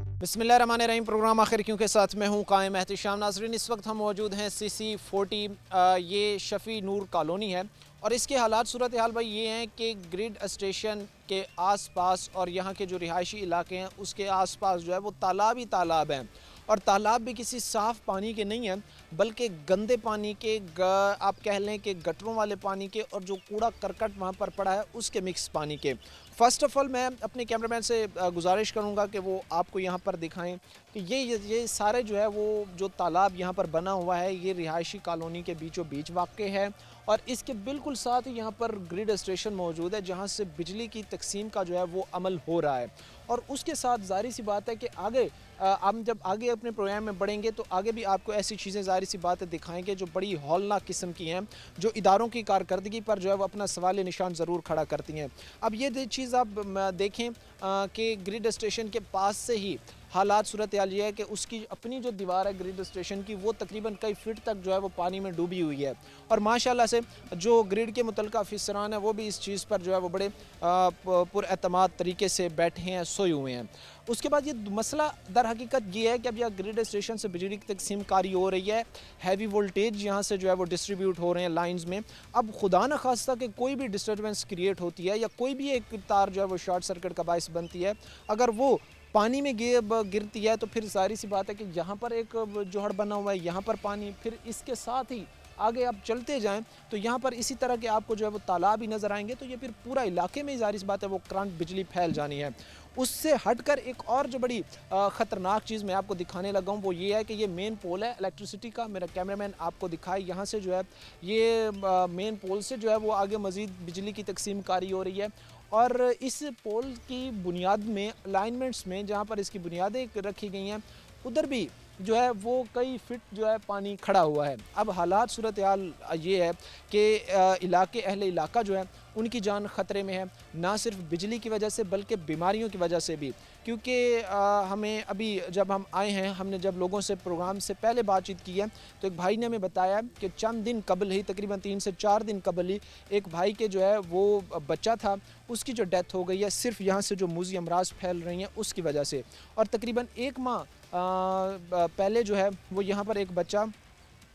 बिस्मिल्लाहिर्रहमानिर्रहीम। प्रोग्राम आखिर क्यों के साथ मैं हूँ कायम एहतिशाम। नाज़रीन, इस वक्त हम मौजूद हैं CC40, ये शफ़ी नूर कॉलोनी है और इसके हालात सूरत हाल भाई ये हैं कि ग्रिड स्टेशन के आसपास और यहाँ के जो रिहायशी इलाके हैं उसके आसपास जो है वो तालाब ही तालाब हैं, और तालाब भी किसी साफ़ पानी के नहीं हैं बल्कि गंदे पानी के, आप कह लें कि गटरों वाले पानी के, और जो कूड़ा करकट वहाँ पर पड़ा है उसके मिक्स पानी के। फ़र्स्ट ऑफ़ ऑल मैं अपने कैमरामैन से गुजारिश करूँगा कि वो आपको यहाँ पर दिखाएं कि ये सारे जो है वो जो तालाब यहाँ पर बना हुआ है ये रिहायशी कॉलोनी के बीचों बीच वाक़ है, और इसके बिल्कुल साथ ही यहाँ पर ग्रिड स्टेशन मौजूद है जहाँ से बिजली की तकसीम का जो है वो अमल हो रहा है। और उसके साथ ज़ाहिर सी बात है कि आगे हम जब आगे अपने प्रोग्राम में बढ़ेंगे तो आगे भी आपको ऐसी चीज़ें ज़ाहिर सी बात है दिखाएंगे जो बड़ी हौलनाक किस्म की हैं, जो इदारों की कारकर्दगी पर जो है वो अपना सवाल निशान ज़रूर खड़ा करती हैं। अब ये चीज़ आप देखें कि ग्रिड स्टेशन के पास से ही हालात सूरत हाल ये है कि उसकी अपनी जो दीवार है ग्रिड स्टेशन की वो तकरीबन कई फीट तक जो है वो पानी में डूबी हुई है, और माशाल्लाह से जो ग्रिड के मुतल्लिक़ अफसरान है वो भी इस चीज़ पर जो है वो बड़े पुरएतमाद तरीके से बैठे हैं, सोए हुए हैं। उसके बाद ये मसला दर हकीकत ये है कि अब यह ग्रिड स्टेशन से बिजली की तकसीम कारी हो रही है, हैवी वोल्टेज यहाँ से जो है वो डिस्ट्रीब्यूट हो रहे हैं लाइंस में। अब खुदा न खास्ता कि कोई भी डिस्टर्बेंस क्रिएट होती है या कोई भी एक तार जो है वो शॉर्ट सर्किट का बायस बनती है, अगर वो पानी में गिरती है तो फिर सारी सी बात है कि यहाँ पर एक जोहड़ बना हुआ है, यहाँ पर पानी, फिर इसके साथ ही आगे आप चलते जाएं तो यहाँ पर इसी तरह के आपको जो है वो तालाब ही नज़र आएंगे, तो ये फिर पूरा इलाके में ज़ाहिर सी बात है वो करंट बिजली फैल जानी है। उससे हटकर एक और जो बड़ी ख़तरनाक चीज़ मैं आपको दिखाने लगा हूँ वो ये है कि ये मेन पोल है इलेक्ट्रिसिटी का। मेरा कैमरामैन आपको दिखाए, यहाँ से जो है ये मेन पोल से जो है वो आगे मज़ीद बिजली की तकसीम कारी हो रही है, और इस पोल की बुनियाद में अलाइनमेंट्स में जहाँ पर इसकी बुनियादें रखी गई हैं उधर भी जो है वो कई फिट जो है पानी खड़ा हुआ है। अब हालात सूरत हाल ये है कि इलाके अहले इलाका जो है उनकी जान ख़तरे में है, ना सिर्फ बिजली की वजह से बल्कि बीमारियों की वजह से भी, क्योंकि हमें अभी जब हम आए हैं, हमने जब लोगों से प्रोग्राम से पहले बातचीत की है तो एक भाई ने हमें बताया कि चंद दिन कबल ही, तकरीबन 3 से 4 दिन कबल ही, एक भाई के जो है वो बच्चा था उसकी जो डेथ हो गई है सिर्फ यहाँ से जो मूज़ी अमराज फैल रही हैं उसकी वजह से। और तकरीबन 1 माह पहले जो है वो यहाँ पर एक बच्चा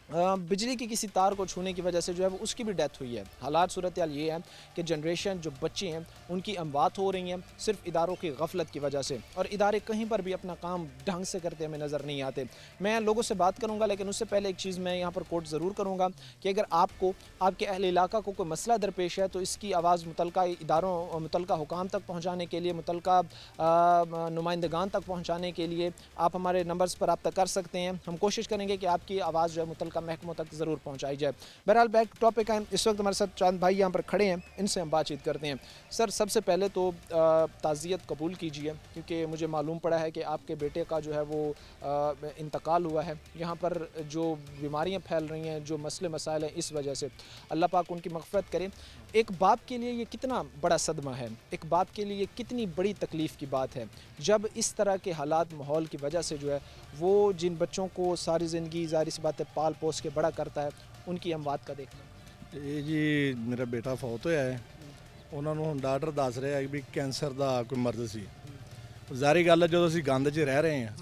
बिजली की किसी तार को छूने की वजह से जो है वो उसकी भी डेथ हुई है। हालात सूरत हाल ये है कि जनरेशन जो बच्चे हैं उनकी अमवात हो रही हैं सिर्फ इदारों की गफलत की वजह से, और इदारे कहीं पर भी अपना काम ढंग से करते हमें नज़र नहीं आते। मैं लोगों से बात करूँगा लेकिन उससे पहले एक चीज़ मैं यहाँ पर कोट ज़रूर करूँगा कि अगर आपको आपके अहले इलाका को कोई मसला दरपेश है तो इसकी आवाज़ मुतल्लिका इदारों, मुतल्लिका हुकाम तक पहुँचाने के लिए, मुतल्लिका नुमाइंदगान तक पहुँचाने के लिए आप हमारे नंबर्स पर रब्ता कर सकते हैं। हम कोशिश करेंगे कि आपकी आवाज़ जो है मुतल्लिका महकमों तक ज़रूर पहुँचाई जाए। बहरहाल बैक टॉपिक है, इस वक्त हमारे साथ चंद भाई यहाँ पर खड़े हैं, इनसे हम बातचीत करते हैं। सर, सबसे पहले तो ताज़ियत कबूल कीजिए क्योंकि मुझे मालूम पड़ा है कि आपके बेटे का जो है वो इंतकाल हुआ है। यहाँ पर जो बीमारियाँ फैल रही हैं, जो मसले मसाइल हैं, इस वजह से अल्लाह पाक उनकी मग़फ़िरत करे। एक बाप के लिए ये कितना बड़ा सदमा है, एक बाप के लिए कितनी बड़ी तकलीफ़ की बात है जब इस तरह के हालात माहौल की वजह से जो है वो जिन बच्चों को सारी ज़िंदगी ज़ाहिर सी बात है पाल पोस के बड़ा करता है उनकी अमवात का देखना। ਇਹ ਜੀ ਮੇਰਾ ਬੇਟਾ ਫੌਤ ਹੋਇਆ ਹੈ, ਉਹਨਾਂ ਨੂੰ ਹੁਣ ਡਾਕਟਰ ਦੱਸ ਰਿਹਾ ਹੈ ਵੀ ਕੈਂਸਰ ਦਾ ਕੋਈ ਮਰਜ਼ ਸੀ। ਜ਼ਾਰੀ ਗੱਲ ਹੈ ਜਦੋਂ ਅਸੀਂ ਗੰਦ 'ਚ ਰਹਿ ਰਹੇ ਹਾਂ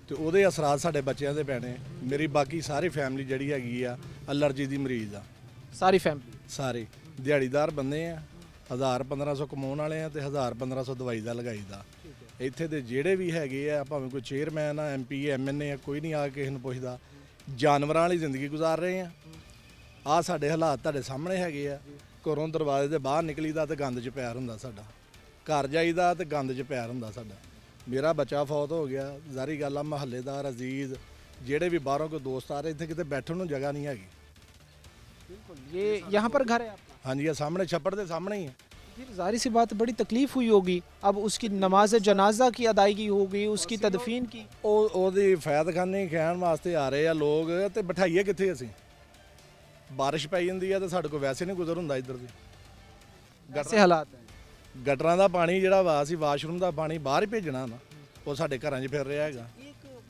ਤੇ ਉਹਦੇ ਅਸਰਾਤ ਸਾਡੇ ਬੱਚਿਆਂ 'ਤੇ ਪੈਣੇ। ਮੇਰੀ ਬਾਕੀ ਸਾਰੀ ਫੈਮਿਲੀ ਜਿਹੜੀ ਹੈਗੀ ਆ ਐਲਰਜੀ ਦੀ ਮਰੀਜ਼ ਆ, सारी फैमिली ਸਾਰੇ ਦਿਹਾੜੀਦਾਰ ਬੰਦੇ ਆ, 1000-1500 ਕਮਾਉਣ ਵਾਲੇ ਆ ਤੇ 1000-1500 ਦਵਾਈ ਦਾ ਲਗਾਈਦਾ। ਇੱਥੇ ਦੇ ਜਿਹੜੇ ਵੀ ਹੈਗੇ ਆ, ਭਾਵੇਂ ਕੋਈ ਚੇਅਰਮੈਨ ਆ, MP MNA ਆ, ਕੋਈ ਨਹੀਂ ਆ ਕੇ ਕਿਸੇ ਨੂੰ ਪੁੱਛਦਾ। ਜਾਨਵਰਾਂ ਵਾਲੀ ਜ਼ਿੰਦਗੀ ਗੁਜ਼ਾਰ ਰਹੇ ਆ। ਆਹ ਸਾਡੇ ਹਾਲਾਤ ਤੁਹਾਡੇ ਸਾਹਮਣੇ ਹੈਗੇ ਆ। ਘਰੋਂ ਦਰਵਾਜ਼ੇ ਦੇ ਬਾਹਰ ਨਿਕਲੀਦਾ ਤੇ ਗੰਦ 'ਚ ਪਿਆਰ ਹੁੰਦਾ ਸਾਡਾ, ਘਰ ਜਾਈਦਾ ਤੇ ਗੰਦ 'ਚ ਪਿਆਰ ਹੁੰਦਾ ਸਾਡਾ। ਮੇਰਾ ਬੱਚਾ ਫੌਤ ਹੋ ਗਿਆ, ਜ਼ਾਰੀ ਗੱਲ ਆ। ਮਹੱਲੇਦਾਰ ਅਜ਼ੀਜ਼ ਜਿਹੜੇ ਵੀ ਬਾਹਰੋਂ ਕੋਈ ਦੋਸਤ ਆ ਰਹੇ, ਇੱਥੇ ਕਿਤੇ ਬੈਠਣ ਨੂੰ ਜਗ੍ਹਾ ਨਹੀਂ ਹੈਗੀ। बिल्कुल, ये यहाँ पर घर है आपका? हाँ जी, ये सामने छप्पड़ के सामने ही है। फिर ज़ाहिर सी बात बड़ी तकलीफ़ हुई होगी, अब उसकी नमाज जनाजा की अदायगी होगी, उसकी तदफीन की। ਉਹਦੀ ਫੈਦਖਾਨੇ ਖੈਣ ਵਾਸਤੇ ਆ ਰਹੇ ਆ ਲੋਕ ਤੇ ਬਿਠਾਈਏ ਕਿੱਥੇ ਅਸੀਂ? ਬਾਰਿਸ਼ ਪਈ ਜਾਂਦੀ ਆ ਤੇ ਸਾਡੇ ਕੋਲ ਵੈਸੇ ਨਹੀਂ ਗੁਜ਼ਰ ਹੁੰਦਾ ਇੱਧਰ ਦੀ। ऐसे हालात हैं। ਗਟਰਾਂ ਦਾ ਪਾਣੀ ਜਿਹੜਾ ਵਾ ਅਸੀਂ ਵਾਸ਼ਰੂਮ ਦਾ ਪਾਣੀ ਬਾਹਰ ਹੀ ਭੇਜਣਾ ਨਾ, ਉਹ ਸਾਡੇ ਘਰਾਂ 'ਚ ਫਿਰ ਰਿਹਾ ਹੈਗਾ।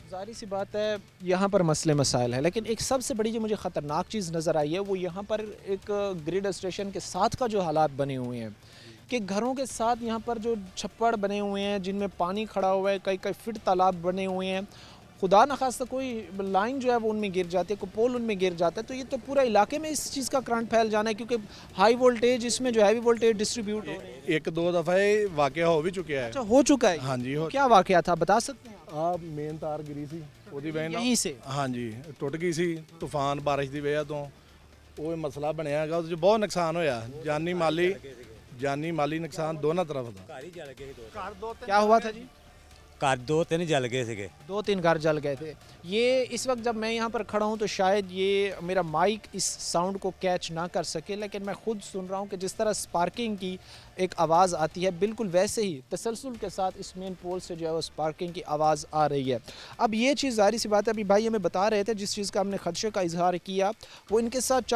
ज़ाहिर सी बात है यहाँ पर मसले मसाइल है, लेकिन एक सबसे बड़ी जो मुझे ख़तरनाक चीज़ नज़र आई है वो यहाँ पर एक ग्रिड स्टेशन के साथ का जो हालात बने हुए हैं। कि घरों के साथ यहाँ पर जो छप्पड़ बने हुए हैं जिनमें पानी खड़ा हुआ है, कई कई फिट तालाब बने हुए हैं, खुदा न खास्ता कोई लाइन जो है वो उनमें गिर जाती है, कोई पोल उनमें गिर जाता है, तो ये तो पूरा इलाके में इस चीज़ का करंट फैल जाना है, क्योंकि हाई वोल्टेज इसमें जो हैवी वोल्टेज डिस्ट्रीब्यूट हो रहे हैं। एक दो दफ़ा ये वाकया हो भी चुका है। अच्छा, हो चुका है? हाँ जी, हो क्या वाकया था, बता सकते हैं आप? ਆ ਮੇਨ ਤਾਰ ਗਿਰੀ ਸੀ ਉਹਦੀ ਵਜ੍ਹਾ ਨਾਲ यहीं से? ਹਾਂਜੀ ਟੁੱਟ ਗਈ ਸੀ ਤੂਫਾਨ ਬਾਰਿਸ਼ ਦੀ ਵਜ੍ਹਾ ਤੋਂ ਉਹ ਇਹ ਮਸਲਾ ਬਣਿਆ ਹੈਗਾ ਉਹਦੇ 'ਚ ਬਹੁਤ ਨੁਕਸਾਨ ਹੋਇਆ ਜਾਨੀ ਮਾਲੀ ਨੁਕਸਾਨ ਦੋਨਾਂ ਤਰਫ ਦਾ क्या हुआ था जी? ਘਰ ਦੋ ਤਿੰਨ ਜਲ ਗਏ ਸੀਗੇ 2-3 घर जल गए थे। ये इस वक्त जब मैं यहाँ पर खड़ा हूँ तो शायद ये मेरा माइक इस साउंड को कैच ना कर सके, लेकिन मैं खुद सुन रहा हूँ कि जिस तरह स्पार्किंग की एक आवाज़ आती है, बिल्कुल वैसे ही तसलसल के साथ इस मेन पोल से जो है वो स्पार्किंग की आवाज़ आ रही है। अब ये चीज़ ज़ाहिर सी बात है, अभी भाई हमें बता रहे थे जिस चीज़ का हमने खदशे का इजहार किया, वो इनके साथ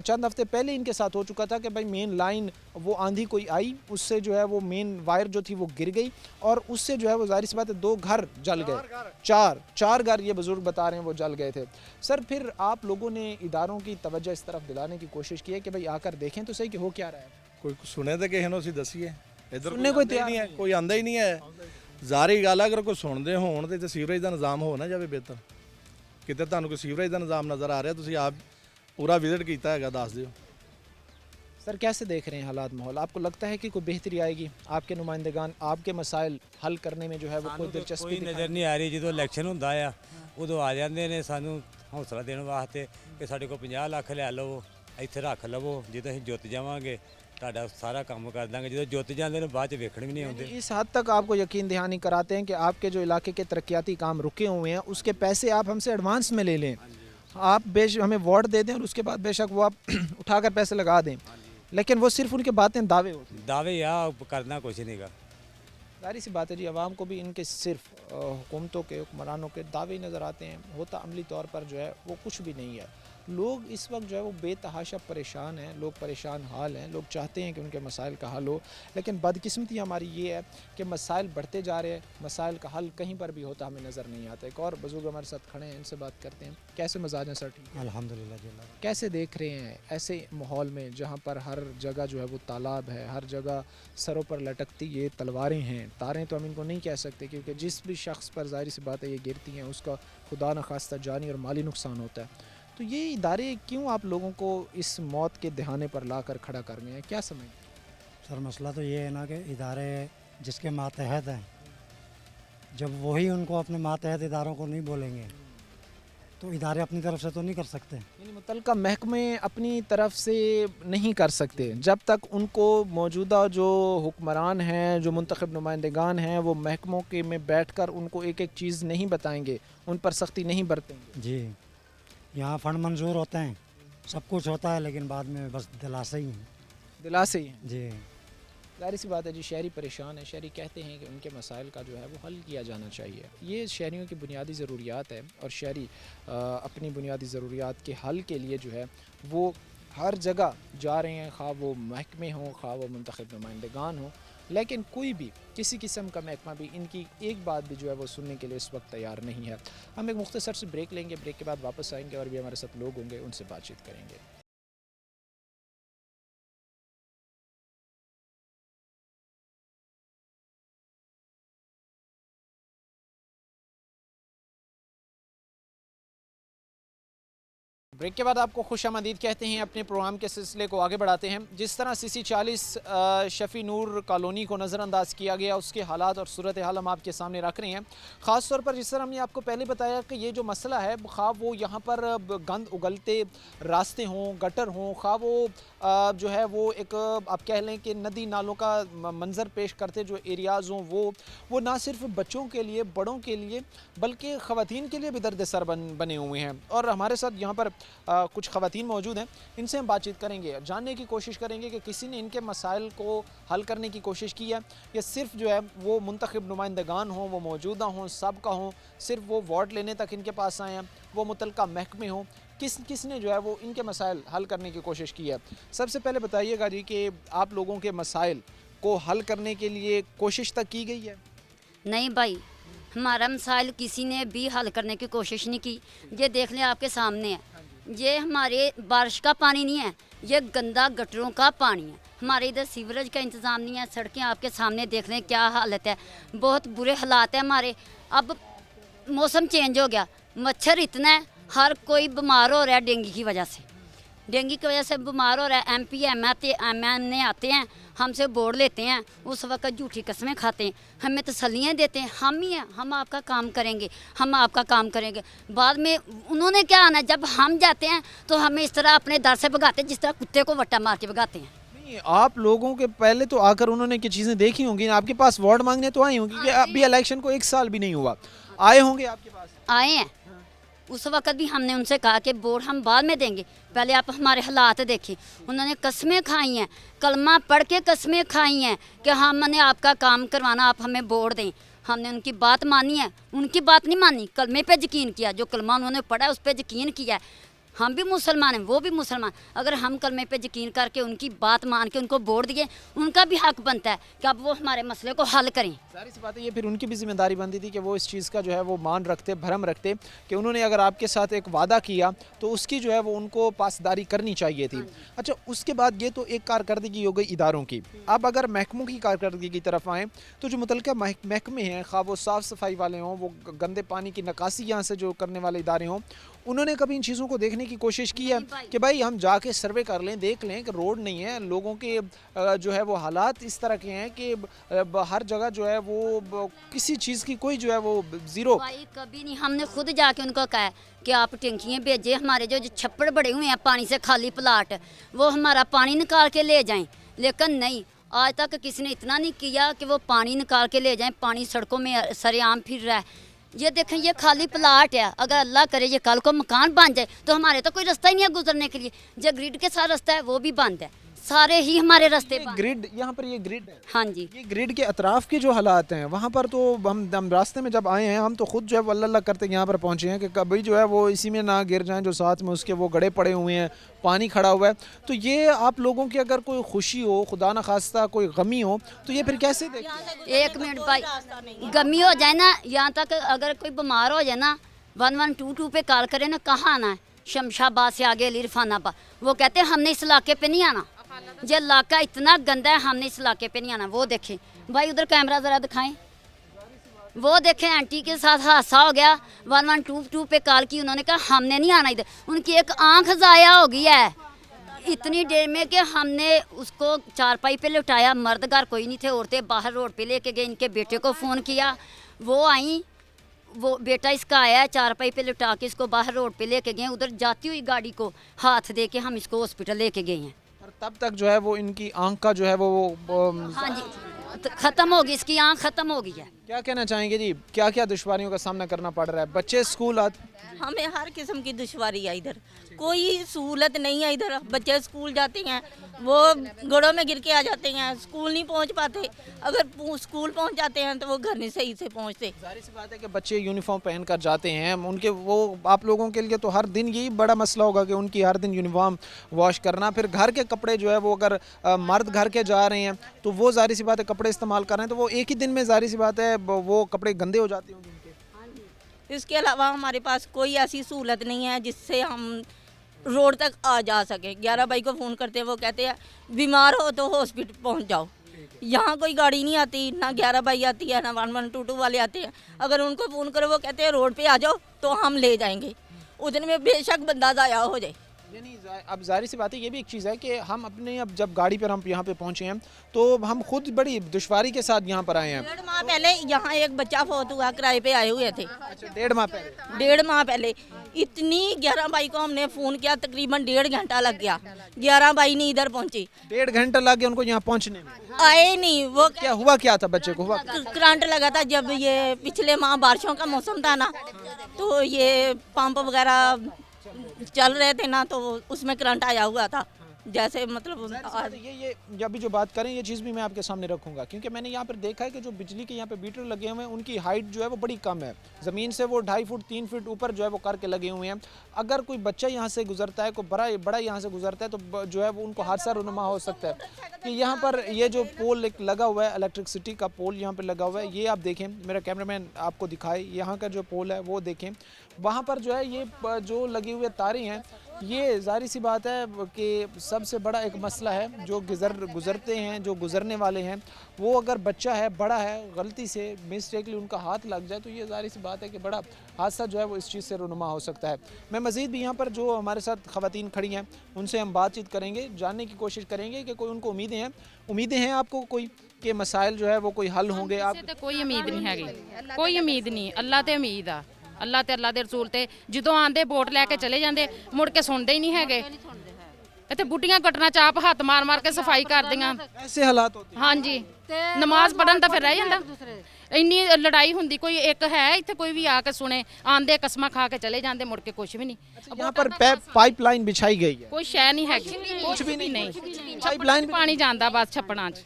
चंद हफ्ते पहले इनके साथ हो चुका था कि भाई मेन लाइन वो आंधी कोई आई, उससे जो है वो मेन वायर जो थी वो गिर गई और उससे जो है वो ज़ाहिर सी बात है 2 घर जल गए, चार घर ये बुज़ुर्ग बता रहे हैं वो जल गए थे। सर, फिर आप लोगों ने इदारों की तवज्जो इस तरफ दिलाने की कोशिश की है कि भाई आकर देखें तो सही कि हो क्या रहा है। ਕੋਈ ਸੁਣੇ ਤਾਂ ਕਿਸੇ ਨੂੰ ਅਸੀਂ ਦਸੀਏ ਇੱਧਰ ਸੁਣਨੇ ਕੋਈ ਆਉਂਦਾ ਹੀ ਨਹੀਂ ਹੈ, ਕੋਈ ਆਂਦਾ ਹੀ ਨਹੀਂ ਹੈ। ਜ਼ਾਰੀ ਗੱਲ ਹੈ, ਅਗਰ ਕੋਈ ਸੁਣਦੇ ਹੋਣ ਤੇ ਸੀਵਰੇਜ ਦਾ ਨਿਜ਼ਾਮ ਹੋ ਨਾ ਜਾਵੇ ਬਿਹਤਰ। ਕਿਤੇ ਤੁਹਾਨੂੰ ਕੋਈ ਸੀਵਰੇਜ ਦਾ ਨਿਜ਼ਾਮ ਨਜ਼ਰ ਆ ਰਿਹਾ, ਤੁਸੀਂ ਆਪ पूरा विजिट किया है, दस दियो। सर, कैसे देख रहे हैं हालात माहौल? आपको लगता है कि कोई बेहतरी आएगी? आपके नुमाइंदगान आपके मसाइल हल करने में जो है वो कोई दिलचस्पी नज़र नहीं आ रही। जो इलैक्शन होंदा आ उदों आ जाते हैं सानू हौसला देने वास्ते कि साढ़े को 50 लाख लै लो, इत्थे रख लवो, जो असीं जुत जावांगे ਤੁਹਾਡਾ सारा काम कर देंगे। जो जुत जाते हैं बाद वेखण भी नहीं आते। इस हद तक आपको यकीन दहानी कराते हैं कि आपके जो इलाके के तरक्याती काम रुके हुए हैं उसके पैसे आप हमसे एडवांस में ले लें, आप हमें वोट दे दें और उसके बाद बेशक वो आप उठाकर पैसे लगा दें, लेकिन वो सिर्फ उनके बातें दावे होते हैं। दावे या करना कुछ नहीं का। जाहिर सी बात है जी, आवाम को भी इनके सिर्फ हुकूमतों के हुक्मरानों के दावे नज़र आते हैं, होता अमली तौर पर जो है वो कुछ भी नहीं है। लोग इस वक्त जो है वो बेतहाशा परेशान हैं, लोग परेशान हाल हैं, लोग चाहते हैं कि उनके मसाइल का हल हो, लेकिन बदकिस्मती हमारी ये है कि मसाइल बढ़ते जा रहे हैं, मसाइल का हल कहीं पर भी होता हमें नज़र नहीं आता। एक और बुजुर्ग हमारे साथ खड़े हैं, इनसे बात करते हैं। कैसे मजाज हैं सर? ठीक, अल्हम्दुलिल्लाह। कैसे देख रहे हैं ऐसे माहौल में जहाँ पर हर जगह जो है वो तालाब है, हर जगह सरों पर लटकती ये तलवारें हैं, तारें तो हम इनको नहीं कह सकते क्योंकि जिस भी शख्स पर ज़ाहिर सी बात है ये गिरती हैं उसका खुदा न खास्ता जानी और माली नुकसान होता है, तो ये इदारे क्यों आप लोगों को इस मौत के दहाने पर लाकर खड़ा कर गए हैं, क्या समझ? सर, मसला तो ये है ना कि इदारे जिसके मातहत हैं, जब वही उनको अपने मातहत इदारों को नहीं बोलेंगे तो इदारे अपनी तरफ से तो नहीं कर सकते। यानी मुतल्लिका महकमे अपनी तरफ से नहीं कर सकते जब तक उनको मौजूदा जो हुक्मरान हैं, जो मुंतखब नुमाइंदगान हैं, वो महकमों के में बैठकर उनको एक एक चीज़ नहीं बताएंगे, उन पर सख्ती नहीं बरतेंगे। जी, यहाँ फ़ंड मंजूर होते हैं, सब कुछ होता है, लेकिन बाद में बस दिलासे ही हैं। दिलासे ही हैं। जी, जाहिर सी बात है जी, शहरी परेशान है, शहरी कहते हैं कि उनके मसाइल का जो है वो हल किया जाना चाहिए। ये शहरियों की बुनियादी ज़रूरियात है और शहरी अपनी बुनियादी ज़रूरियात के हल के लिए जो है वो हर जगह जा रहे हैं, खा वो महकमे हों, खा वो मुंतखब नुमाइंदगान हों, लेकिन कोई भी किसी किस्म का महकमा भी इनकी एक बात भी जो है वो सुनने के लिए इस वक्त तैयार नहीं है। हम एक मुख्तसर से ब्रेक लेंगे, ब्रेक के बाद वापस आएंगे और भी हमारे साथ लोग होंगे, उनसे बातचीत करेंगे। ब्रेक के बाद आपको खुशामदीद कहते हैं। अपने प्रोग्राम के सिलसिले को आगे बढ़ाते हैं। जिस तरह CC 40 शफ़ी नूर कॉलोनी को नज़रअंदाज किया गया, उसके हालात और सूरत हाल हम आपके सामने रख रहे हैं। ख़ास तौर पर जिस तरह हमने आपको पहले बताया कि ये जो मसला है, खा वो यहाँ पर गंद उगलते रास्ते हों, गटर हों, खा वो जो है वो एक आप कह लें कि नदी नालों का मंजर पेश करते जो एरियाज़ हों, वो ना सिर्फ बच्चों के लिए, बड़ों के लिए, बल्कि ख़वातीन के लिए भी दर्द सर बने हुए हैं। और हमारे साथ यहाँ पर कुछ ख़वातीन मौजूद हैं, इनसे हम बातचीत करेंगे, जानने की कोशिश करेंगे कि किसी ने इनके मसाइल को हल करने की कोशिश की है या सिर्फ जो है वो मुंतखब नुमाइंदगान हों, वो मौजूदा हों, सबका हों, सिर्फ वो वोट लेने तक इनके पास आए हैं, वो मुतल्लिका महकमे हों, किसने जो है वो इनके मसाइल हल करने की कोशिश की है। सबसे पहले बताइएगा जी कि आप लोगों के मसाइल को हल करने के लिए कोशिश तक की गई है? नहीं भाई, हमारा मसाइल किसी ने भी हल करने की कोशिश नहीं की। ये देख लें, आपके सामने है, ये हमारे बारिश का पानी नहीं है, ये गंदा गटरों का पानी है। हमारे इधर सीवरेज का इंतज़ाम नहीं है, सड़कें आपके सामने देख लें क्या हालत है, बहुत बुरे हालात है हमारे। अब मौसम चेंज हो गया, मच्छर इतना है, हर कोई बीमार हो रहा है डेंगू की वजह से। डेंगू की वजह से बीमार हो रहा है। MP MNA आते हैं, हमसे बोर्ड लेते हैं, उस वक्त झूठी कस्में खाते हैं, हमें तसल्लियाँ देते हैं, हम ही हैं, हम आपका काम करेंगे, हम आपका काम करेंगे। बाद में उन्होंने क्या आना, जब हम जाते हैं तो हमें इस तरह अपने दर से भगाते हैं जिस तरह कुत्ते को वट्टा मार के भगाते हैं। नहीं, आप लोगों के पहले तो आकर उन्होंने क्या चीज़ें देखी होंगी, आपके पास वार्ड मांगने तो आई होंगी कि अभी इलेक्शन को 1 साल भी नहीं हुआ, आए होंगे आपके पास? आए हैं, उस वक्त भी हमने उनसे कहा कि वोट हम बाद में देंगे, पहले आप हमारे हालात देखिए। उन्होंने कस्में खाई हैं, कलमा पढ़ के कस्में खाई हैं कि हमने आपका काम करवाना, आप हमें वोट दें। हमने उनकी बात मानी है, उनकी बात नहीं मानी, कलमे पे यकीन किया, जो कलमा उन्होंने पढ़ा है उस पर यकीन किया है। हम भी मुसलमान हैं, वो भी मुसलमान। अगर हम कलमे पे यकीन करके उनकी बात मान के उनको वोट दिए, उनका भी हक बनता है कि अब वो हमारे मसले को हल करें। सारी सी बात है, ये फिर उनकी भी जिम्मेदारी बनती थी कि वो इस चीज़ का जो है वो मान रखते, भरम रखते कि उन्होंने अगर आपके साथ एक वादा किया तो उसकी जो है वो उनको पासदारी करनी चाहिए थी। अच्छा, उसके बाद ये तो एक कारकर्दगी हो गई इदारों की। अब अगर महकमों की कारकर्दगी की तरफ आएँ तो जो मुतल्लिका महकमे हैं, खा वो साफ़ सफाई वाले हों, वो गंदे पानी की निकासी यहाँ से जो करने वाले इदारे हों, उन्होंने कभी इन चीज़ों को देखने की कोशिश की है कि भाई हम जाके सर्वे कर लें, देख लें कि रोड नहीं है, लोगों के जो है वो हालात इस तरह के हैं कि हर जगह जो है वो किसी चीज़ की कोई जो है वो ज़ीरो। भाई कभी नहीं, हमने खुद जाके उनको कहा कि आप टंकियाँ भेजें, हमारे जो छप्पड़ बड़े हुए हैं पानी से खाली प्लाट, वो हमारा पानी निकाल के ले जाएं, लेकिन नहीं, आज तक किसी ने इतना नहीं किया कि वो पानी निकाल के ले जाएं। पानी सड़कों में सरेआम फिर रहा है। ये देखें, ये खाली प्लाट है, अगर अल्लाह करे ये कल को मकान बन जाए तो हमारे तो कोई रास्ता ही नहीं है गुजरने के लिए। जो ग्रिड के साथ रास्ता है वो भी बंद है, सारे ही हमारे रास्ते बंद। ग्रिड, यहाँ पर ये ग्रिड है, हाँ जी, ये ग्रिड के अतराफ के जो हालात हैं वहाँ पर तो हम रास्ते में जब आए हैं हम तो खुद जो है वो अल्लाह करते यहाँ पर पहुँचे हैं कि कभी जो है वो इसी में ना गिर जाएं, जो साथ में उसके वो गड्ढे पड़े हुए हैं, पानी खड़ा हुआ है। तो ये आप लोगों की अगर कोई खुशी हो, खुदा न खास्ता कोई गमी हो, तो ये फिर कैसे देखें? एक मिनट भाई, गमी हो जाए ना, यहाँ तक अगर कोई बीमार हो जाए ना, 1122 पे कॉल करे ना, कहाँ आना है, शमशाबाद से आगे इरफानाबाद, वो कहते हैं हमने इस इलाके पे नहीं आना, ये इलाका इतना गंदा है, हमने इस इलाके पे नहीं आना। वो देखें भाई, उधर कैमरा ज़रा दिखाएं, वो देखें आंटी के साथ हादसा हो गया, 1122 पे कॉल की, उन्होंने कहा हमने नहीं आना इधर, उनकी एक आंख ज़ाया हो गई है इतनी देर में कि हमने उसको चारपाई पे लुटाया। मर्द घर कोई नहीं थे, औरतें बाहर रोड पे लेके गए, इनके बेटे को फ़ोन किया, वो आई, वो बेटा इसका आया है, चारपाई पे लुटा के इसको बाहर रोड पे लेके गए, उधर जाती हुई गाड़ी को हाथ दे के हम इसको हॉस्पिटल लेके गए हैं। और तब तक जो है वो इनकी आंख का जो है वो हाँ जी, ख़त्म होगी, इसकी आंख ख़त्म हो गई है। क्या कहना चाहेंगे जी, क्या क्या दुश्वारियों का सामना करना पड़ रहा है? बच्चे स्कूल आते, हमें हर किस्म की दुश्वारी है इधर, कोई सहूलत नहीं है इधर। बच्चे स्कूल जाते हैं, वो गड़ों में गिर के आ जाते हैं, स्कूल नहीं पहुंच पाते, अगर स्कूल पहुंच जाते हैं तो वो घर नहीं सही से पहुंचते। जाहिर सी बात है कि बच्चे यूनिफॉर्म पहन कर जाते हैं, उनके वो आप लोगों के लिए तो हर दिन यही बड़ा मसला होगा कि उनकी हर दिन यूनिफॉर्म वॉश करना, फिर घर के कपड़े जो है वो अगर मर्द घर के जा रहे हैं तो वो जाहिर सी बात है कपड़े इस्तेमाल कर रहे हैं तो वो एक ही दिन में जाहिर सी बात है वो कपड़े गंदे हो जाते होंगे उनके। इसके अलावा हमारे पास कोई ऐसी सहूलत नहीं है जिससे हम रोड तक आ जा सके। 11 भाई को फ़ोन करते हैं, वो कहते हैं बीमार हो तो हॉस्पिटल पहुंच जाओ। यहाँ कोई गाड़ी नहीं आती, ना 11 भाई आती है, ना 1122 वाले आते हैं। अगर उनको फ़ोन करो वो कहते हैं रोड पे आ जाओ तो हम ले जाएंगे, उतने में बेशक बंदा ज़ाया हो जाए। यानी अब जाहिर सी बात है ये भी एक चीज़ है कि हम अपने अब जब गाड़ी पर हम यहाँ पे पहुँचे हैं तो हम खुद बड़ी दुश्वारी के साथ यहाँ पर आए हैं। 1.5 माह पहले यहाँ एक बच्चा फौत हुआ, किराए पे आए हुए थे। अच्छा, 1.5 माह पहले? 1.5 माह पहले इतनी 11 भाई को हमने फ़ोन किया, तकरीबन 1.5 घंटा लग गया, 11 भाई नहीं इधर पहुँची। 1.5 घंटा लग गया उनको यहाँ पहुँचने में? आए नहीं। वो क्या हुआ, क्या था बच्चे को? हुआ करंट लगा था जब ये पिछले माह बारिशों का मौसम था ना, तो ये पंप वगैरह चल रहे थे ना, तो उसमें करंट आया हुआ था। जैसे मतलब ये अभी जो बात करें ये चीज़ भी मैं आपके सामने रखूंगा, क्योंकि मैंने यहाँ पर देखा है कि जो बिजली के यहाँ पे मीटर लगे हुए हैं उनकी हाइट जो है वो बड़ी कम है, ज़मीन से वो 2.5 फुट 3 फीट ऊपर जो है वो करके लगे हुए हैं। अगर कोई बच्चा यहाँ से गुजरता है, कोई बड़ा यहाँ से गुजरता है तो जो है वो उनको हादसा रुनुमा हो सकता है। कि यहाँ पर ये जो पोल एक लगा हुआ है, इलेक्ट्रिसिटी का पोल यहाँ पर लगा हुआ है, ये आप देखें, मेरा कैमरामैन आपको दिखाए, यहाँ का जो पोल है वो देखें, वहाँ पर जो है ये जो लगे हुए तारे हैं ये ज़ाहिर सी बात है कि सबसे बड़ा एक मसला है जो गुज़रते हैं, जो गुज़रने वाले हैं, वो अगर बच्चा है, बड़ा है, गलती से मिस्टेकली उनका हाथ लग जाए तो ये ज़ाहिर सी बात है कि बड़ा हादसा जो है वो इस चीज़ से रूनुमा हो सकता है। मैं मज़ीद भी यहाँ पर जो हमारे साथ ख़वातीन खड़ी हैं उनसे हम बातचीत करेंगे, जानने की कोशिश करेंगे कि कोई उनको उम्मीदें हैं आपको कोई के मसाइल जो है वो कोई हल होंगे। आप ਕਿਸੇ ਤੇ ਕੋਈ ਉਮੀਦ ਨਹੀਂ ਹੈਗੀ, ਕੋਈ ਉਮੀਦ ਨਹੀਂ, ਅੱਲਾ ਤੇ ਉਮੀਦ ਆ, ਅੱਲਾ ਤੇ ਅੱਲਾ ਦੇ ਰਸੂਲ ਤੇ। ਜਦੋਂ ਆਂਦੇ ਵੋਟ ਲੈ ਕੇ ਚਲੇ ਜਾਂਦੇ, ਮੁੜ ਕੇ ਸੁਣਦੇ ਹੀ ਨਹੀਂ ਹੈਗੇ। ਇੱਥੇ ਬੁੱਢੀਆਂ ਕਟਰਾਂ ਚ ਆਪ ਹੱਥ ਮਾਰ ਮਾਰ ਕੇ ਸਫਾਈ ਕਰਦੀਆਂ। ऐसे हालात होते ਹਾਂਜੀ, ਨਮਾਜ਼ ਪੜਨ ਤਾਂ ਫਿਰ ਰਹਿ ਜਾਂਦਾ। ਇੰਨੀ ਲੜਾਈ ਹੁੰਦੀ, ਕੋਈ ਇੱਕ ਹੈ ਇੱਥੇ ਕੋਈ ਵੀ ਆ ਕੇ ਸੁਣੇ? ਆਂਦੇ ਕਸਮਾਂ ਖਾ ਕੇ ਚਲੇ ਜਾਂਦੇ, ਮੁੜ ਕੇ ਕੁਝ ਵੀ ਨਹੀਂ। हैं। यहाँ पर पाइपलाइन बिछाई गई है, ਕੋਈ ਸ਼ੈ ਨਹੀਂ ਹੈਗੀ, ਕੁਝ ਵੀ ਨਹੀਂ। पाइपलाइन ਪਾਣੀ ਜਾਂਦਾ ਬਸ ਛੱਪੜਾਂ ਚ।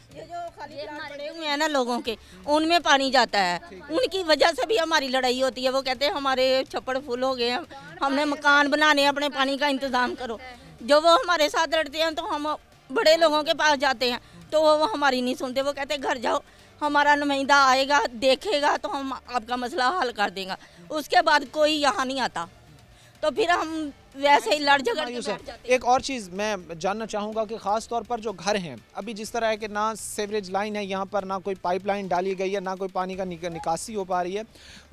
पड़े हुए हैं ना लोगों के, उनमें पानी जाता है, उनकी वजह से भी हमारी लड़ाई होती है। वो कहते हैं हमारे छप्पड़ फुल हो गए हैं, हमने मकान बनाने हैं, अपने पानी का इंतज़ाम करो। जो वो हमारे साथ लड़ते हैं तो हम बड़े लोगों के पास जाते हैं तो वो हमारी नहीं सुनते। वो कहते हैं घर जाओ, हमारा नुमाइंदा आएगा, देखेगा तो हम आपका मसला हल कर देंगे। उसके बाद कोई यहाँ नहीं आता, तो फिर हम वैसे ही लड़ झगड़ के बैठ जाते हैं। एक और चीज़ मैं जानना चाहूँगा कि ख़ास तौर पर जो घर हैं, अभी जिस तरह है कि ना सीवरेज लाइन है यहाँ पर, ना कोई पाइपलाइन डाली गई है, ना कोई पानी का निकासी हो पा रही है।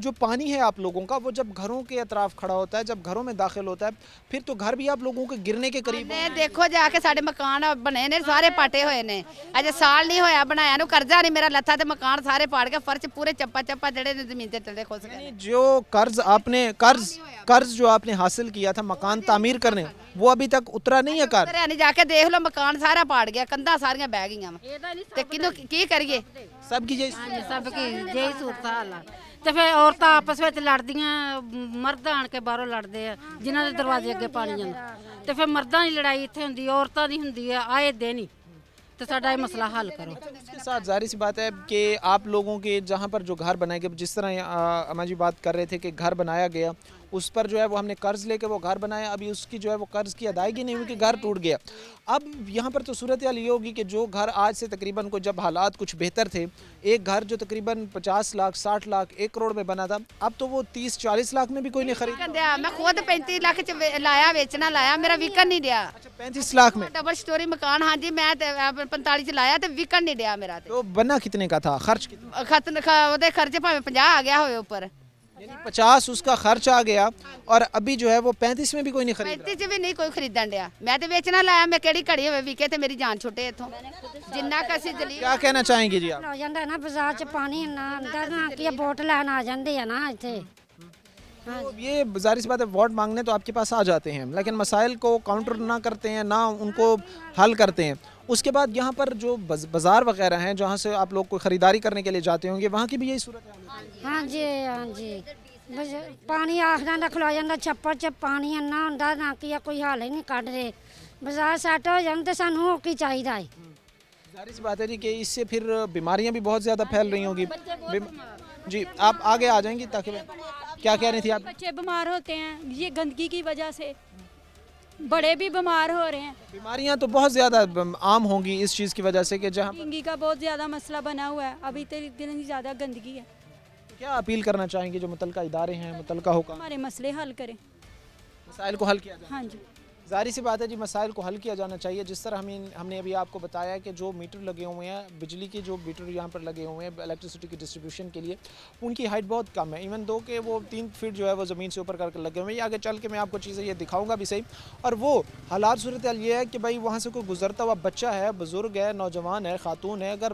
जो पानी है आप लोगों का, वो जब घरों के अतराफ खड़ा होता है, जब घरों में दाखिल होता है, फिर तो घर भी आप लोगों के गिरने के करीब ने देखो जाके साडे मकान बने ने सारे पाटे हुए ने, अजे साल नहीं होया बनाया नु, कर्जा नहीं मेरा लथा ते मकान सारे पाड़ के फर्श पूरे चप्पा चप्पा जड़े ने जमीन ते टले खुस गए। जो कर्ज जो आपने हासिल किया था मकान तामीर करने, वो अभी तक उतरा नहीं है कर्ज? नहीं जाके देख लो मकान सारा पाड़ गया, कंधा सारियां बह गईयां ते किनो की करिए? सबकी यही ਸਭ ਕੀ ਜਿਹੀ ਸੂਰਤ ਹਾਲ ਆ। ਤੇ ਫਿਰ ਔਰਤਾਂ ਆਪਸ ਵਿੱਚ ਲੜਦੀਆਂ, ਮਰਦ ਆਣ ਕੇ ਬਾਹਰੋਂ ਲੜਦੇ ਆ ਜਿਨ੍ਹਾਂ ਦੇ ਦਰਵਾਜ਼ੇ ਅੱਗੇ ਪਾਣੀ ਜਾਂਦਾ। ਤੇ ਫਿਰ ਮਰਦਾਂ ਦੀ ਲੜਾਈ ਇੱਥੇ ਹੁੰਦੀ, ਔਰਤਾਂ ਦੀ ਹੁੰਦੀ ਆ ਆਏ ਦਿਨ ਹੀ। तो साडा ये मसला हल करो। इसके साथ जाहिर सी बात है कि आप लोगों के जहाँ पर जो घर बनाए गए, जिस तरह अम्मा जी बात कर रहे थे कि घर बनाया गया, उस पर जो है वो हमने कर्ज लेके वो घर बनाया, अभी उसकी जो है वो कर्ज की अदायगी नहीं हुई कि घर टूट गया। अब यहाँ पर तो सूरत हाल ये होगी कि जो घर आज से तकरीबन को जब हालात कुछ बेहतर थे, एक घर जो तकरीबन 50 लाख 60 लाख 1 करोड़ में बना था, अब तो वो 30-40 लाख में भी कोई नहीं खरीद। मैं खुद 35 लाख च लाया, बेचना लाया, मेरा विकन नहीं दिया। 35 लाख में डबल स्टोरी मकान, हाँ जी, मैं 45 च लाया तो विकन नहीं दिया मेरा। तो बना कितने का था, खर्च कितना? खर्च भावे 50 आ गया हो ऊपर, यानी 50 उसका खर्च आ गया, और अभी जो है वो 35 में भी कोई नहीं खरीद 35 भी नहीं कोई खरीदन दिया। मैं तो बेचना लाया, मैं केड़ी घड़ी होवे विके ते मेरी जान छुटे इथों जिन्ना कसी जली। क्या कहना चाहेंगे जी आप? ਹੋ ਜਾਂਦਾ ਨਾ ਬਾਜ਼ਾਰ ਚ ਪਾਣੀ ਨਾ ਅੰਦਰ ਨਾ ਕੀ ਵੋਟ ਲੈਣ ਆ ਜਾਂਦੇ ਆ ਨਾ ਇੱਥੇ। तो ये जाहिर सी बात है, वोट मांगने तो आपके पास आ जाते हैं, लेकिन मसाइल को काउंटर ना करते हैं, ना उनको हल करते हैं। उसके बाद यहाँ पर जो बाज़ार वगैरह हैं जहाँ से आप लोग कोई ख़रीदारी करने के लिए जाते होंगे, वहाँ की भी यही सूरत है? हाँ जी हाँ जी, बस पानी आखदा ना खलो जांदा, छप्पड़ च पानी इन्ना हुंदा ना कि कोई हाल ही नहीं कढ रहे। बाजार सैट हो जान ते सानू हो की चाहिदा है। जाहिर सी बात है जी कि इससे फिर बीमारियाँ भी बहुत ज़्यादा फैल रही होंगी। जी आप आगे आ जाएंगी ताकि क्या कह रही थी आप? बच्चे बीमार होते हैं ये गंदगी की वजह से, बड़े भी बीमार हो रहे हैं। बीमारियां तो बहुत ज़्यादा आम होंगी इस चीज़ की वजह से कि जहाँ डेंगू का बहुत ज़्यादा मसला बना हुआ है, अभी तो इतनी ज़्यादा गंदगी है। क्या अपील करना चाहेंगे जो मुतलका इदारे हैं, मुतलका हुकाम, हमारे मसले हल करें। मसाइल को हल किया जाए? हाँ जी, जाहिर सी बात है जी, मसाइल को हल किया जाना चाहिए। जिस तरह हमने अभी आपको बताया कि जो मीटर लगे हुए हैं, बिजली के जो मीटर यहाँ पर लगे हुए हैं इलेक्ट्रिसिटी की डिस्ट्रीब्यूशन के लिए, उनकी हाइट बहुत कम है, इवन दो कि वो 3 फीट जो है वो ज़मीन से ऊपर करके लगे हुए हैं। आगे चल के मैं आपको चीज़ें ये दिखाऊंगा भी सही। और वो हालात सूरत हाल ये है कि भाई वहाँ से कोई गुजरता हुआ बच्चा है, बुज़ुर्ग है, नौजवान है, खातून है, अगर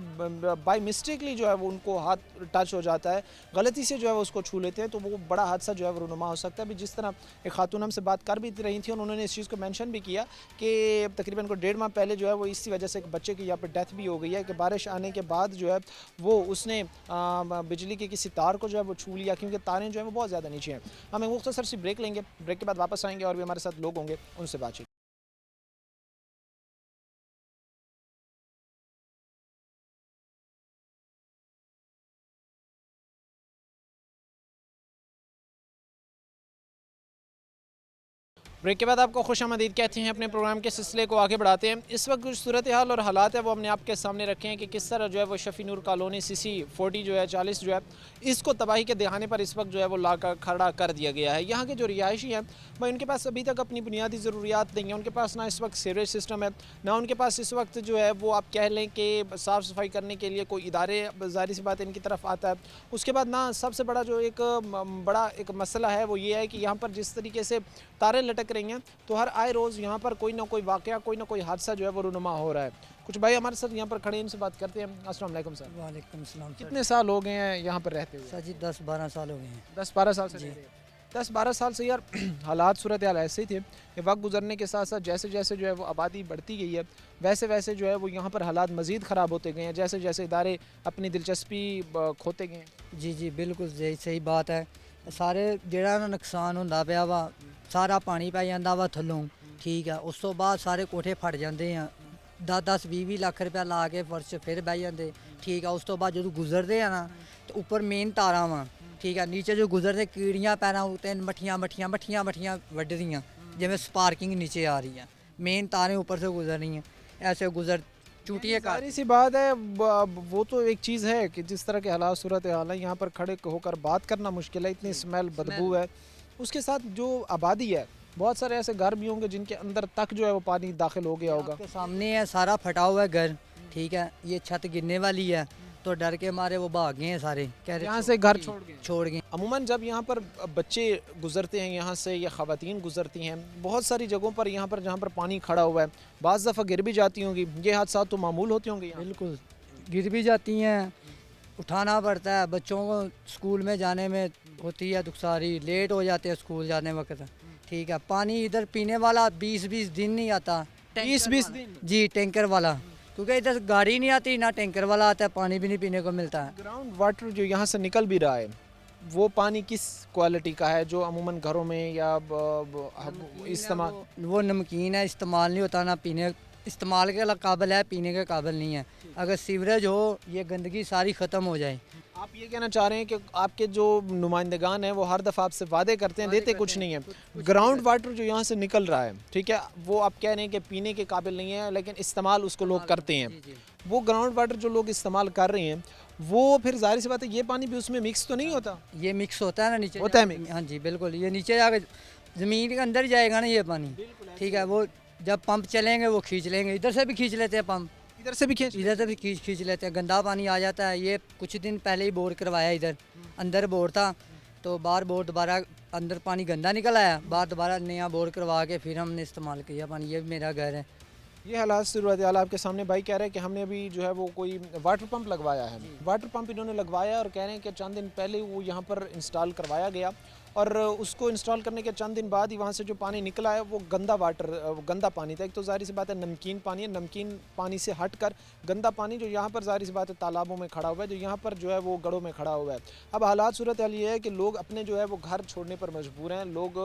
बाई मिस्टेकली जो है वो उनको हाथ टच हो जाता है, गलती से जो है वो उसको छू लेते हैं, तो वो बड़ा हादसा जो है वो रुनुमा हो सकता है। अभी जिस तरह एक खातून हमसे बात कर भी रही थी, उन्होंने इस चीज़ को मेंशन भी किया कि तकरीबन को 1.5 माह पहले जो है वो इसी वजह से एक बच्चे की यहाँ पर डेथ भी हो गई है कि बारिश आने के बाद जो है वो उसने बिजली के किसी तार को जो है वो छू लिया, क्योंकि तारें जो है वो बहुत ज़्यादा नीचे हैं। हम एक मुख्तसर सी ब्रेक लेंगे, ब्रेक के बाद वापस आएंगे और भी हमारे साथ लोग होंगे, उनसे बातचीत। ब्रेक के बाद आपको खुशामदीद कहते हैं। अपने प्रोग्राम के सिलसिले को आगे बढ़ाते हैं। इस वक्त कुछ सूरत हाल और हालात है वो हमने आपके सामने रखे हैं कि किस तरह जो है वो शफी नूर कॉलोनी CC 40 जो है 40 जो है इसको तबाही के दहाने पर इस वक्त जो है वो लाकर खड़ा कर दिया गया है। यहाँ के जो रिहायशी हैं भाई उनके पास अभी तक अपनी बुनियादी ज़रूरियात नहीं है। उनके पास ना इस वक्त सीवरेज सिस्टम है, ना उनके पास इस वक्त जो है वो आप कह लें कि साफ़ सफाई करने के लिए कोई इदारे ज़ाहिर सी बात इनकी तरफ आता है। उसके बाद ना सबसे बड़ा जो एक मसला है वो ये है कि यहाँ पर जिस तरीके से तारें लटक रही हैं तो हर आए रोज़ यहाँ पर कोई ना कोई वाक़या, कोई ना कोई हादसा जो है वो रुनुमा हो रहा है। कुछ भाई हमारे साथ यहाँ पर खड़े, इनसे बात करते हैं। अस्सलाम वालेकुम सर। वालेकुम सलाम। कितने साल हो गए हैं यहाँ पर रहते हुए? सर जी 10-12 साल हो गए हैं। 10-12 साल से रह रहे हैं। 10-12 साल से यार हालात सूरत हाल ऐसे ही थे कि वक्त गुजरने के साथ साथ जैसे जैसे जो है वो आबादी बढ़ती गई है वैसे वैसे जो है वो यहाँ पर हालात मज़ीद ख़राब होते गए हैं, जैसे जैसे इदारे अपनी दिलचस्पी खोते गए हैं। जी जी बिल्कुल सही बात है। सारे ਜਿਹੜਾ ਨਾ ਨੁਕਸਾਨ ਹੁੰਦਾ ਪਿਆ ਵਾ ਸਾਰਾ ਪਾਣੀ ਪੈ ਜਾਂਦਾ ਵਾ ਥੱਲੋਂ, ਠੀਕ ਆ। ਉਸ ਤੋਂ ਬਾਅਦ ਸਾਰੇ ਕੋਠੇ ਫਟ ਜਾਂਦੇ ਆ, 10-10 20-20 ਲੱਖ ਰੁਪਇਆ ਲਾ ਕੇ ਫਰਸ਼ ਫਿਰ ਬਹਿ ਜਾਂਦੇ, ਠੀਕ ਆ। ਉਸ ਤੋਂ ਬਾਅਦ ਜਦੋਂ ਗੁਜ਼ਰਦੇ ਆ ਨਾ ਤੇ ਉੱਪਰ ਮੇਨ ਤਾਰਾਂ ਵਾ, ਠੀਕ ਆ। ਨੀਚੇ ਜੋ ਗੁਜ਼ਰਦੇ ਕੀੜੀਆਂ ਪੈਰਾਂ ਉੱਤੇ ਮੱਠੀਆਂ ਵੱਢਦੀਆਂ ਜਿਵੇਂ ਸਪਾਰਕਿੰग नीचे आ रही है, मेन तारें ऊपर से गुजर रही हैं, ऐसे गुजर चूटिए का। सारी सी बात है वो तो एक चीज़ है कि जिस तरह के हालात सूरत हाल है यहाँ पर खड़े होकर बात करना मुश्किल है, इतनी स्मेल बदबू है। उसके साथ जो आबादी है बहुत सारे ऐसे घर भी होंगे जिनके अंदर तक जो है वो पानी दाखिल हो गया होगा। आपके सामने है, सारा फटा हुआ है घर, ठीक है। ये छत गिरने वाली है तो डर के मारे वो भाग गए हैं सारे, कह रहे यहाँ से घर छोड़ गए। अमूमन जब यहाँ पर बच्चे गुजरते हैं यहाँ से या ख़वातीन गुजरती हैं बहुत सारी जगहों पर यहाँ पर जहाँ पर पानी खड़ा हुआ है बाज़ दफ़ा गिर भी जाती होंगी, ये हादसा तो मामूल होते होंगे यहाँ? बिल्कुल गिर भी जाती हैं, उठाना पड़ता है। बच्चों को स्कूल में जाने में होती है दुखसारी, लेट हो जाते हैं स्कूल जाने वक्त, ठीक है। पानी इधर पीने वाला 20-20 दिन नहीं आता। 20-20 दिन? जी, टैंकर वाला, क्योंकि इधर गाड़ी नहीं आती ना टैंकर वाला आता है, पानी भी नहीं पीने को मिलता है। ग्राउंड वाटर जो यहाँ से निकल भी रहा है वो पानी किस क्वालिटी का है जो अमूमन घरों में या इस्तेमाल? वो नमकीन है, इस्तेमाल नहीं होता, ना पीने इस्तेमाल के काबिल है, पीने के काबिल नहीं है। अगर सीवरेज हो ये गंदगी सारी ख़त्म हो जाए। आप ये कहना चाह रहे हैं कि आपके जो नुमाइंदगान हैं वो हर दफ़ा आपसे वादे करते हैं, देते कुछ नहीं है। ग्राउंड वाटर जो यहाँ से निकल रहा है, ठीक है, वो आप कह रहे हैं कि पीने के काबिल नहीं है लेकिन इस्तेमाल उसको लोग करते हैं। वो ग्राउंड वाटर जो लोग इस्तेमाल कर रहे हैं वो फिर जाहिर सी बात है ये पानी भी उसमें मिक्स तो नहीं होता? ये मिक्स होता है ना, नीचे होता है मिक्स? हाँ जी बिल्कुल, ये नीचे जाकर ज़मीन के अंदर जाएगा ना ये पानी, ठीक है। वो जब पंप चलेंगे वो खींच लेंगे, इधर से भी खींच लेते हैं पंप, इधर से भी खींच लेते हैं, गंदा पानी आ जाता है। ये कुछ दिन पहले ही बोर करवाया, इधर अंदर बोर था तो बाहर बोर दोबारा अंदर पानी गंदा निकल आया, बाहर दोबारा नया बोर करवा के फिर हमने इस्तेमाल किया पानी। ये मेरा घर है। ये हालात सूरत हाल आपके सामने भाई कह रहे हैं कि हमने अभी जो है वो कोई वाटर पंप लगवाया है। वाटर पंप इन्होंने लगवाया और कह रहे हैं कि चंद दिन पहले वो यहाँ पर इंस्टॉल करवाया गया और उसको इंस्टॉल करने के चंद दिन बाद ही वहाँ से जो पानी निकला है वो गंदा पानी था। एक तो ज़ाहिर सी बात है नमकीन पानी है, नमकीन पानी से हटकर गंदा पानी जो यहाँ पर ज़ाहिर सी बात है तालाबों में खड़ा हुआ है, जो यहाँ पर जो है वो गढ़ों में खड़ा हुआ है। अब हालात सूरत हाल ये है कि लोग अपने जो है वो घर छोड़ने पर मजबूर हैं। लोग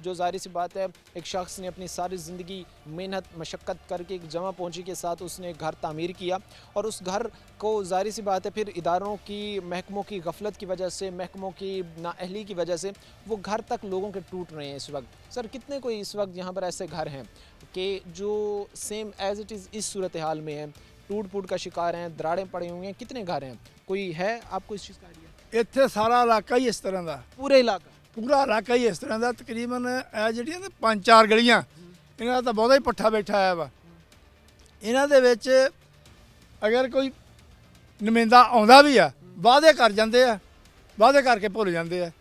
जो ज़ाहिर सी बात है एक शख्स ने अपनी सारी ज़िंदगी मेहनत मशक्क़त करके एक जमा पहुँची के साथ उसने घर तामीर किया और उस घर को ज़ाहिर सी बात है फिर इदारों की, महकमों की गफलत की वजह से, महकमों की नाअहली की वजह से वो घर तक लोगों के टूट रहे हैं इस वक्त। सर कितने कोई इस वक्त यहाँ पर ऐसे घर हैं कि जो सेम एज़ इट इज़ इस सूरत हाल में हैं, टूट फूट का शिकार हैं, दरारें पड़ी हुई हैं? कितने घर हैं, कोई है आपको इस चीज़ का आइडिया? ਇੱਥੇ ਸਾਰਾ ਇਲਾਕਾ ਹੀ ਇਸ ਤਰ੍ਹਾਂ ਦਾ, पूरे इलाका? ਪੂਰਾ ਇਲਾਕਾ ਹੀ ਇਸ ਤਰ੍ਹਾਂ ਦਾ। ਤਕਰੀਬਨ ਇਹ ਜਿਹੜੀਆਂ ਨੇ 5-4 ਗਲੀਆਂ ਇਹਨਾਂ ਦਾ ਤਾਂ ਬਹੁਤਾ ਹੀ ਪੱਠਾ ਬੈਠਾ ਆਇਆ ਵਾ। ਇਹਨਾਂ ਦੇ ਵਿੱਚ ਅਗਰ ਕੋਈ ਨੁਮਾਇੰਦਾ ਆਉਂਦਾ ਵੀ ਆ ਵਾਅਦੇ ਕਰ ਜਾਂਦੇ ਆ, ਵਾਅਦੇ ਕਰਕੇ ਭੁੱਲ ਜਾਂਦੇ ਆ।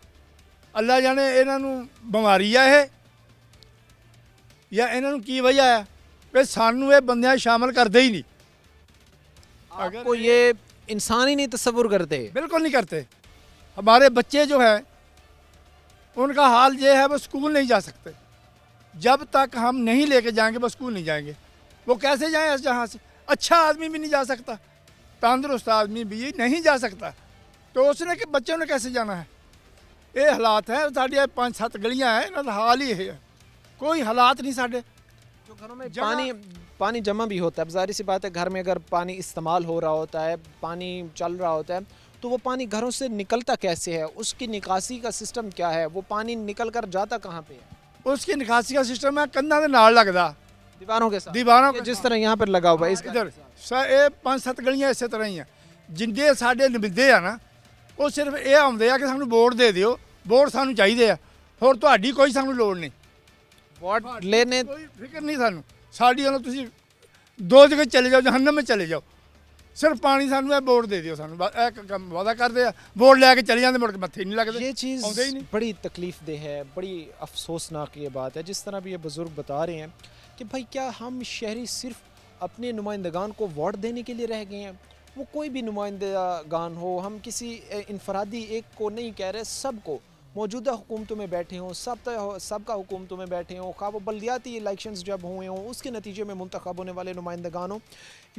ਅੱਲਾ ਜਾਣੇ ਇਹਨਾਂ ਨੂੰ ਬਿਮਾਰੀ ਆ ਇਹ ਜਾਂ ਇਹਨਾਂ ਨੂੰ ਕੀ ਵਜ੍ਹਾ ਆ ਵੀ ਸਾਨੂੰ ਇਹ ਬੰਦਿਆਂ ਸ਼ਾਮਲ ਕਰਦੇ ਹੀ ਨਹੀਂ। आपको ये इंसान ही नहीं तस्वुर करते? बिल्कुल नहीं करते। हमारे बच्चे जो हैं उनका हाल ये है वो स्कूल नहीं जा सकते, जब तक हम नहीं लेके जाएंगे वो स्कूल नहीं जाएंगे। वो कैसे जाएं इस जहाँ से? अच्छा आदमी भी नहीं जा सकता, तंदुरुस्त आदमी भी नहीं जा सकता, तो उसने कि बच्चों ने कैसे जाना है? ये हालात है। साढ़े 5-7 गलियाँ हैं, इन्होंने हाल ही है, कोई हालात नहीं साढ़े। जो घरों में पानी जमा भी होता है, अब ज़ाहिर सी बात है घर में अगर पानी इस्तेमाल हो रहा होता है, पानी चल रहा होता है, तो वो पानी घरों से निकलता कैसे है? उसकी निकासी का सिस्टम क्या है? वो पानी निकल कर जाता कहाँ पे है? उसकी निकासी का सिस्टम है कंधा के नाल लगदा दीवारों के साथ दीवारों ये के जिस तरह यहाँ पर लगा हुआ है इस इधर ये 5-7 ਗਲੀਆਂ ਇਸੇ ਤਰ੍ਹਾਂ ਹੀ ਆ ਜਿੰਦੇ ਸਾਡੇ ਨਿਭਦੇ ਆ ਨਾ ਉਹ ਸਿਰਫ ਇਹ ਆਉਂਦੇ ਆ ਕਿ ਸਾਨੂੰ ਵੋਟ ਦੇ ਦਿਓ ਵੋਟ ਸਾਨੂੰ ਚਾਹੀਦੇ ਆ ਹੋਰ ਤੁਹਾਡੀ ਕੋਈ ਸਾਨੂੰ ਲੋੜ ਨਹੀਂ वोट लेने ਕੋਈ ਫਿਕਰ ਨਹੀਂ ਸਾਨੂੰ ਸਾਡੀ ਉਹਨਾਂ ਤੁਸੀਂ ਦੋ ਜਗ੍ਹਾ ਚਲੇ ਜਾਓ ਜਹੰਨਮ ਵਿੱਚ ਚਲੇ ਜਾਓ ਸਿਰਫ ਪਾਣੀ ਸਾਨੂੰ ਇਹ ਵੋਟ ਦੇ ਦਿਓ ਸਾਨੂੰ ਬਸ ਇਹ ਕੰਮ ਵਾਦਾ ਕਰਦੇ ਆ ਵੋਟ ਲੈ ਕੇ ਚਲੇ ਜਾਂਦੇ ਮੁੜ ਕੇ ਮੱਥੇ ਨਹੀਂ ਲੱਗਦੇ ये चीज़ आਉਂਦੇ ही नहीं। बड़ी तकलीफ़देह है, बड़ी अफसोसनाक ये बात है। जिस तरह भी ये बुज़ुर्ग बता रहे हैं कि भाई क्या हम शहरी सिर्फ अपने नुमाइंदगान को वोट देने के लिए रह गए हैं? वो कोई भी नुमाइंदगान हो, हम किसी इनफरादी एक को नहीं कह रहे, सबको मौजूदा हुकूमतों में बैठे हों, सबका हुकूमतों में बैठे हों, खा वो बल्दियाती इलेक्शंस जब हुए हों उसके नतीजे में मुंतखब होने वाले नुमाइंदगान हों,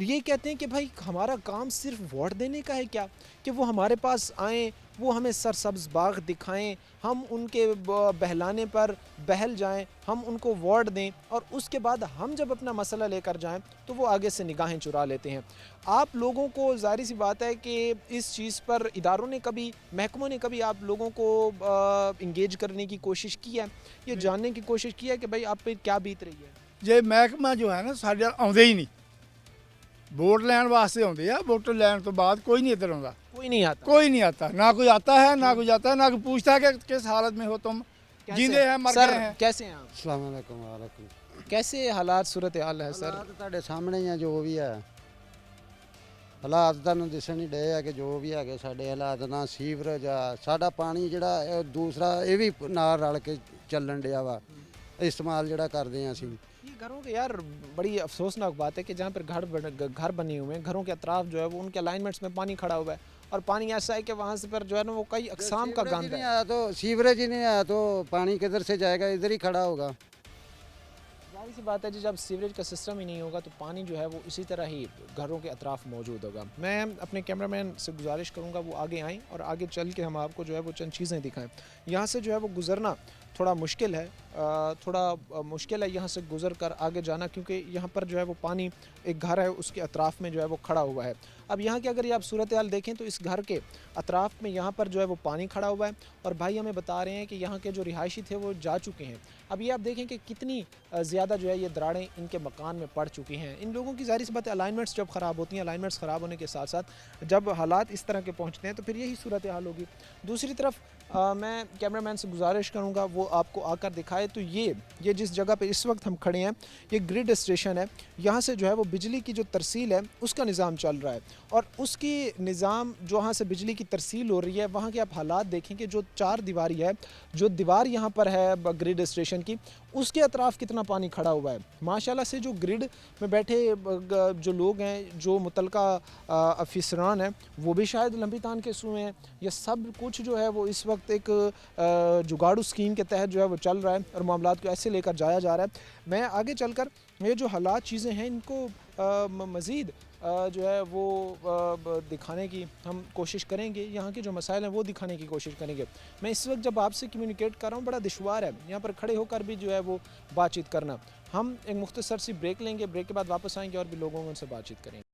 ये कहते हैं कि भाई हमारा काम सिर्फ वोट देने का है क्या, कि वो हमारे पास आएँ, वो हमें सरसब्ज़ बाग दिखाएं, हम उनके बहलाने पर बहल जाएं, हम उनको वोट दें और उसके बाद हम जब अपना मसला लेकर जाएं तो वो आगे से निगाहें चुरा लेते हैं। आप लोगों को ज़ाहिर सी बात है कि इस चीज़ पर इदारों ने कभी, महकमों ने कभी आप लोगों को इंगेज करने की कोशिश की है, ये जानने की कोशिश की है कि भाई आप पे क्या बीत रही है? ਜੇ ਮਹਿਕਮਾ ਜੋ ਹੈ ਨਾ ਸਾਡੇ ਆਉਂਦੇ ਹੀ ਨਹੀਂ ਵੋਟ ਲੈਣ ਵਾਸਤੇ ਆਉਂਦੇ ਆ ਵੋਟ ਲੈਣ ਤੋਂ ਬਾਅਦ ਕੋਈ ਨਹੀਂ ਇੱਧਰ ਆਉਂਦਾ कोई नहीं आता। कोई नहीं आता ना कोई आता है ना कोई जाता है ना कोई पूछता है कि किस हालत में हो तुम जींदे हैं मर सर गए हैं कैसे हैं आप? अस्सलाम वालेकुम वालेकुम कैसे हालात सूरत हाल है सर? ਹਾਲਾਤ ਤੁਹਾਡੇ ਸਾਹਮਣੇ ਹੀ ਆ ਜੋ ਵੀ ਹੈ ਹਾਲਾਤ ਤੁਹਾਨੂੰ ਦਿਸਣ ਨਹੀਂ ਡਏ ਆ ਕਿ ਜੋ ਵੀ ਹੈਗੇ ਸਾਡੇ ਹਾਲਾਤ ਨਾ ਸੀਵਰੇਜ ਆ ਸਾਡਾ ਪਾਣੀ ਜਿਹੜਾ ਇਹ ਦੂਸਰਾ ਇਹ ਵੀ ਨਾਲ ਰਲ ਕੇ ਚੱਲਣ ਡਿਆ ਵਾ ਇਸਤੇਮਾਲ ਜਿਹੜਾ ਕਰਦੇ ਆ ਅਸੀਂ ये घरों के यार बड़ी अफसोसनाक बात है कि जहाँ पर घर बने हुए हैं, घरों के अतराफ जो है वो उनके अलाइनमेंट्स में पानी खड़ा हुआ है और पानी ऐसा है कि वहाँ से पर जो है ना वो कई अकसाम का गंद नहीं है। आया तो सीवरेज ही नहीं आया तो पानी किधर से जाएगा इधर ही खड़ा होगा जाहिर सी बात है जी, जब सीवरेज का सिस्टम ही नहीं होगा तो पानी जो है वो इसी तरह ही घरों के अतराफ मौजूद होगा। मैं अपने कैमरामैन से गुजारिश करूँगा वो आगे आएँ और आगे चल के हम आपको जो है वो चंद चीज़ें दिखाएँ। यहाँ से जो है वो गुज़रना थोड़ा मुश्किल है, यहाँ से गुज़र कर आगे जाना, क्योंकि यहाँ पर जो है वो पानी एक घर है उसके अतराफ़ में जो है वो खड़ा हुआ है। अब यहाँ की अगर ये आप सूरत हाल देखें तो इस घर के अतराफ़ में यहाँ पर जो है वो पानी खड़ा हुआ है और भाई हमें बता रहे हैं कि यहाँ के जो रिहायशी थे वो जा चुके हैं। अब ये आप देखें कि कितनी ज़्यादा जो है ये दरारें इनके मकान में पड़ चुकी हैं। इन लोगों की ज़ाहिर सी बात है अलाइनमेंट्स जब ख़राब होती हैं, अलाइनमेंट्स ख़राब होने के साथ साथ जब हालात इस तरह के पहुँचते हैं तो फिर यही सूरत हाल होगी। दूसरी तरफ मैं कैमरामैन से गुजारिश करूँगा वो आपको आकर दिखाए तो ये जिस जगह पे इस वक्त हम खड़े हैं ये ग्रिड स्टेशन है। यहाँ से जो है वो बिजली की जो तरसील है उसका निज़ाम चल रहा है और उसकी निज़ाम जहाँ से बिजली की तरसील हो रही है वहाँ के आप हालात देखें कि जो चार दीवारी है, जो दीवार यहाँ पर है ग्रिड स्टेशन की, उसके अतराफ़ कितना पानी खड़ा हुआ है। माशाल्लाह से जो ग्रिड में बैठे जो लोग हैं, जो मुतलका अफसरान हैं, वो भी शायद लंबी तान के सुए हैं। ये सब कुछ जो है वो इस वक्त एक जुगाड़ू स्कीम के तहत जो है वो चल रहा है और मामलात को ऐसे लेकर जाया जा रहा है। मैं आगे चलकर ये जो हालात चीज़ें हैं इनको मज़ीद जो है वो दिखाने की हम कोशिश करेंगे, यहाँ के जो मसाइल हैं वो दिखाने की कोशिश करेंगे। मैं इस वक्त जब आपसे कम्युनिकेट कर रहा हूँ बड़ा दुश्वार है यहाँ पर खड़े होकर भी जो है वो बातचीत करना। हम एक मुख्तसर सी ब्रेक लेंगे, ब्रेक के बाद वापस आएंगे और भी लोगों से बातचीत करेंगे।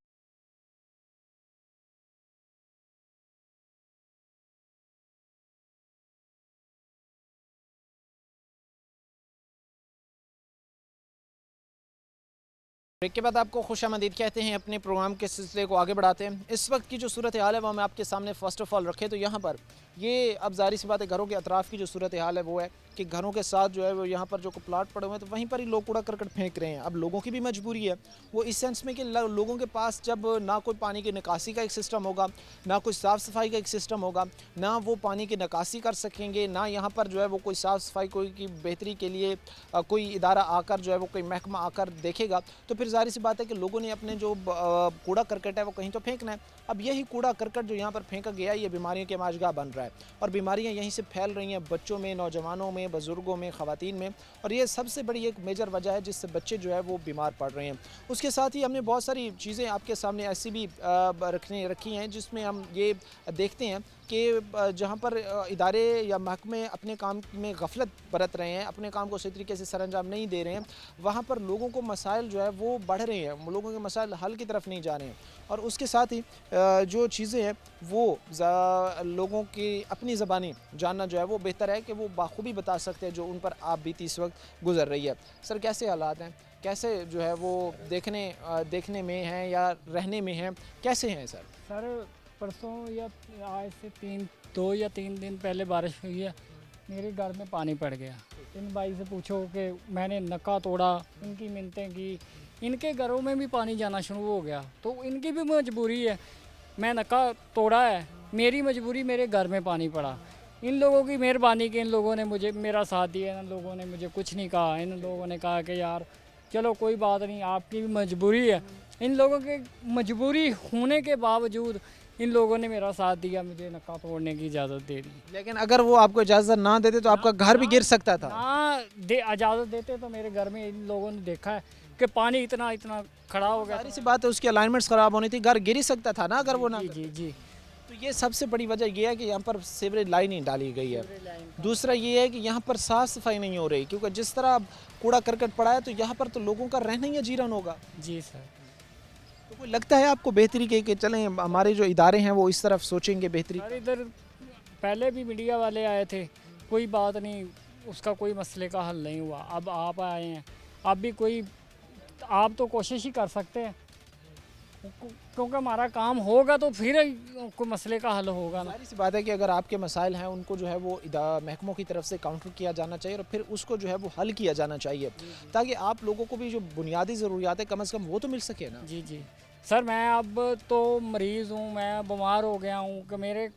ब्रेक के बाद आपको खुशामदीद कहते हैं, अपने प्रोग्राम के सिलसिले को आगे बढ़ाते हैं। इस वक्त की जो सूरत हाल है वो हम आपके सामने फ़र्स्ट ऑफ़ ऑल रखें तो यहाँ पर ये अब ज़ाहिर सी बात है घरों के अतराफ़ की जो सूरत हाल है वो है कि घरों के साथ जो है वो यहाँ पर जो प्लाट पड़े हुए हैं तो वहीं पर ही लोग कूड़ा करकट फेंक रहे हैं। अब लोगों की भी मजबूरी है वो इस सेंस में कि लोगों के पास जब ना कोई पानी की निकासी का एक सिस्टम होगा, ना कोई साफ़ सफाई का एक सिस्टम होगा, ना वो पानी की निकासी कर सकेंगे, ना यहाँ पर जो है वो कोई साफ़ सफाई कोई की बेहतरी के लिए कोई इदारा आकर जो है वो कोई महकमा आकर देखेगा, तो फिर ज़ाहिर सी बात है कि लोगों ने अपने जो कूड़ा करकट है वो कहीं तो फेंकना है। अब यही कूड़ा करकट जो यहाँ पर फेंका गया ये बीमारियों के माजगा बन रहा है और बीमारियाँ यहीं से फैल रही हैं बच्चों में, नौजवानों में, बुज़ुर्गों में, ख़वातीन में, और ये सबसे बड़ी एक मेजर वजह है जिससे बच्चे जो है वो बीमार पड़ रहे हैं। उसके साथ ही हमने बहुत सारी चीज़ें आपके सामने ऐसी भी रखी हैं जिसमें हम ये देखते हैं कि जहाँ पर इदारे या महकमे अपने काम में गफलत बरत रहे हैं, अपने काम को सही तरीके से सरअंजाम नहीं दे रहे हैं, वहाँ पर लोगों को मसाइल जो है वो बढ़ रहे हैं, लोगों के मसाइल हल की तरफ नहीं जा रहे हैं। और उसके साथ ही जो चीज़ें हैं वो लोगों की अपनी ज़बानी जानना जो है वो बेहतर है कि वो बाखूबी बता सकते हैं जो उन पर आप बीती इस वक्त गुजर रही है। सर कैसे हालात हैं, कैसे जो है वो देखने में हैं या रहने में हैं, कैसे हैं सर? सर परसों या आज से 2 या 3 दिन पहले बारिश हुई है, मेरे घर में पानी पड़ गया। इन भाई से पूछो कि मैंने नक्का तोड़ा, इनकी मिन्नतें की, इनके घरों में भी पानी जाना शुरू हो गया, तो इनकी भी मजबूरी है। मैं नक्का तोड़ा है, मेरी मजबूरी, मेरे घर में पानी पड़ा। इन लोगों की मेहरबानी कि इन लोगों ने मुझे मेरा साथ दिया, इन लोगों ने मुझे कुछ नहीं कहा। इन लोगों ने कहा कि यार चलो कोई बात नहीं, आपकी भी मजबूरी है। इन लोगों के मजबूरी होने के बावजूद इन लोगों ने मेरा साथ दिया, मुझे नक्का तोड़ने की इजाज़त दे दी। लेकिन अगर वो आपको इजाज़त ना देते तो आपका घर भी गिर सकता था। इजाज़त देते तो मेरे घर में इन लोगों ने देखा है कि पानी इतना खड़ा हो गया। सारी सी बात है, उसकी अलाइनमेंट्स ख़राब होनी थी, घर गिर ही सकता था ना अगर वो ना। जी। तो ये सबसे बड़ी वजह ये है कि यहाँ पर सीवरेज लाइन नहीं डाली गई है। दूसरा ये है कि यहाँ पर साफ़ सफाई नहीं हो रही, क्योंकि जिस तरह कूड़ा करकट पड़ा है तो यहाँ पर तो लोगों का रहना ही अजीरन होगा। जी सर। तो कोई लगता है आपको बेहतरी कि चलें हमारे जो इदारे हैं वो इस तरफ सोचेंगे बेहतरी? सर इधर पहले भी मीडिया वाले आए थे, कोई बात नहीं, उसका कोई मसले का हल नहीं हुआ। अब आप आए हैं, अब भी आप तो कोशिश ही कर सकते हैं, क्योंकि हमारा काम होगा तो फिर कोई मसले का हल होगा ना। सारी सी बात है कि अगर आपके मसाइल हैं उनको जो है वो महकमों की तरफ से काउंटर किया जाना चाहिए और फिर उसको जो है वो हल किया जाना चाहिए, ताकि आप लोगों को भी जो बुनियादी ज़रूरियात है कम से कम वो तो मिल सके ना। जी सर, मैं अब तो मरीज़ हूँ, मैं बीमार हो गया हूँ कि मेरे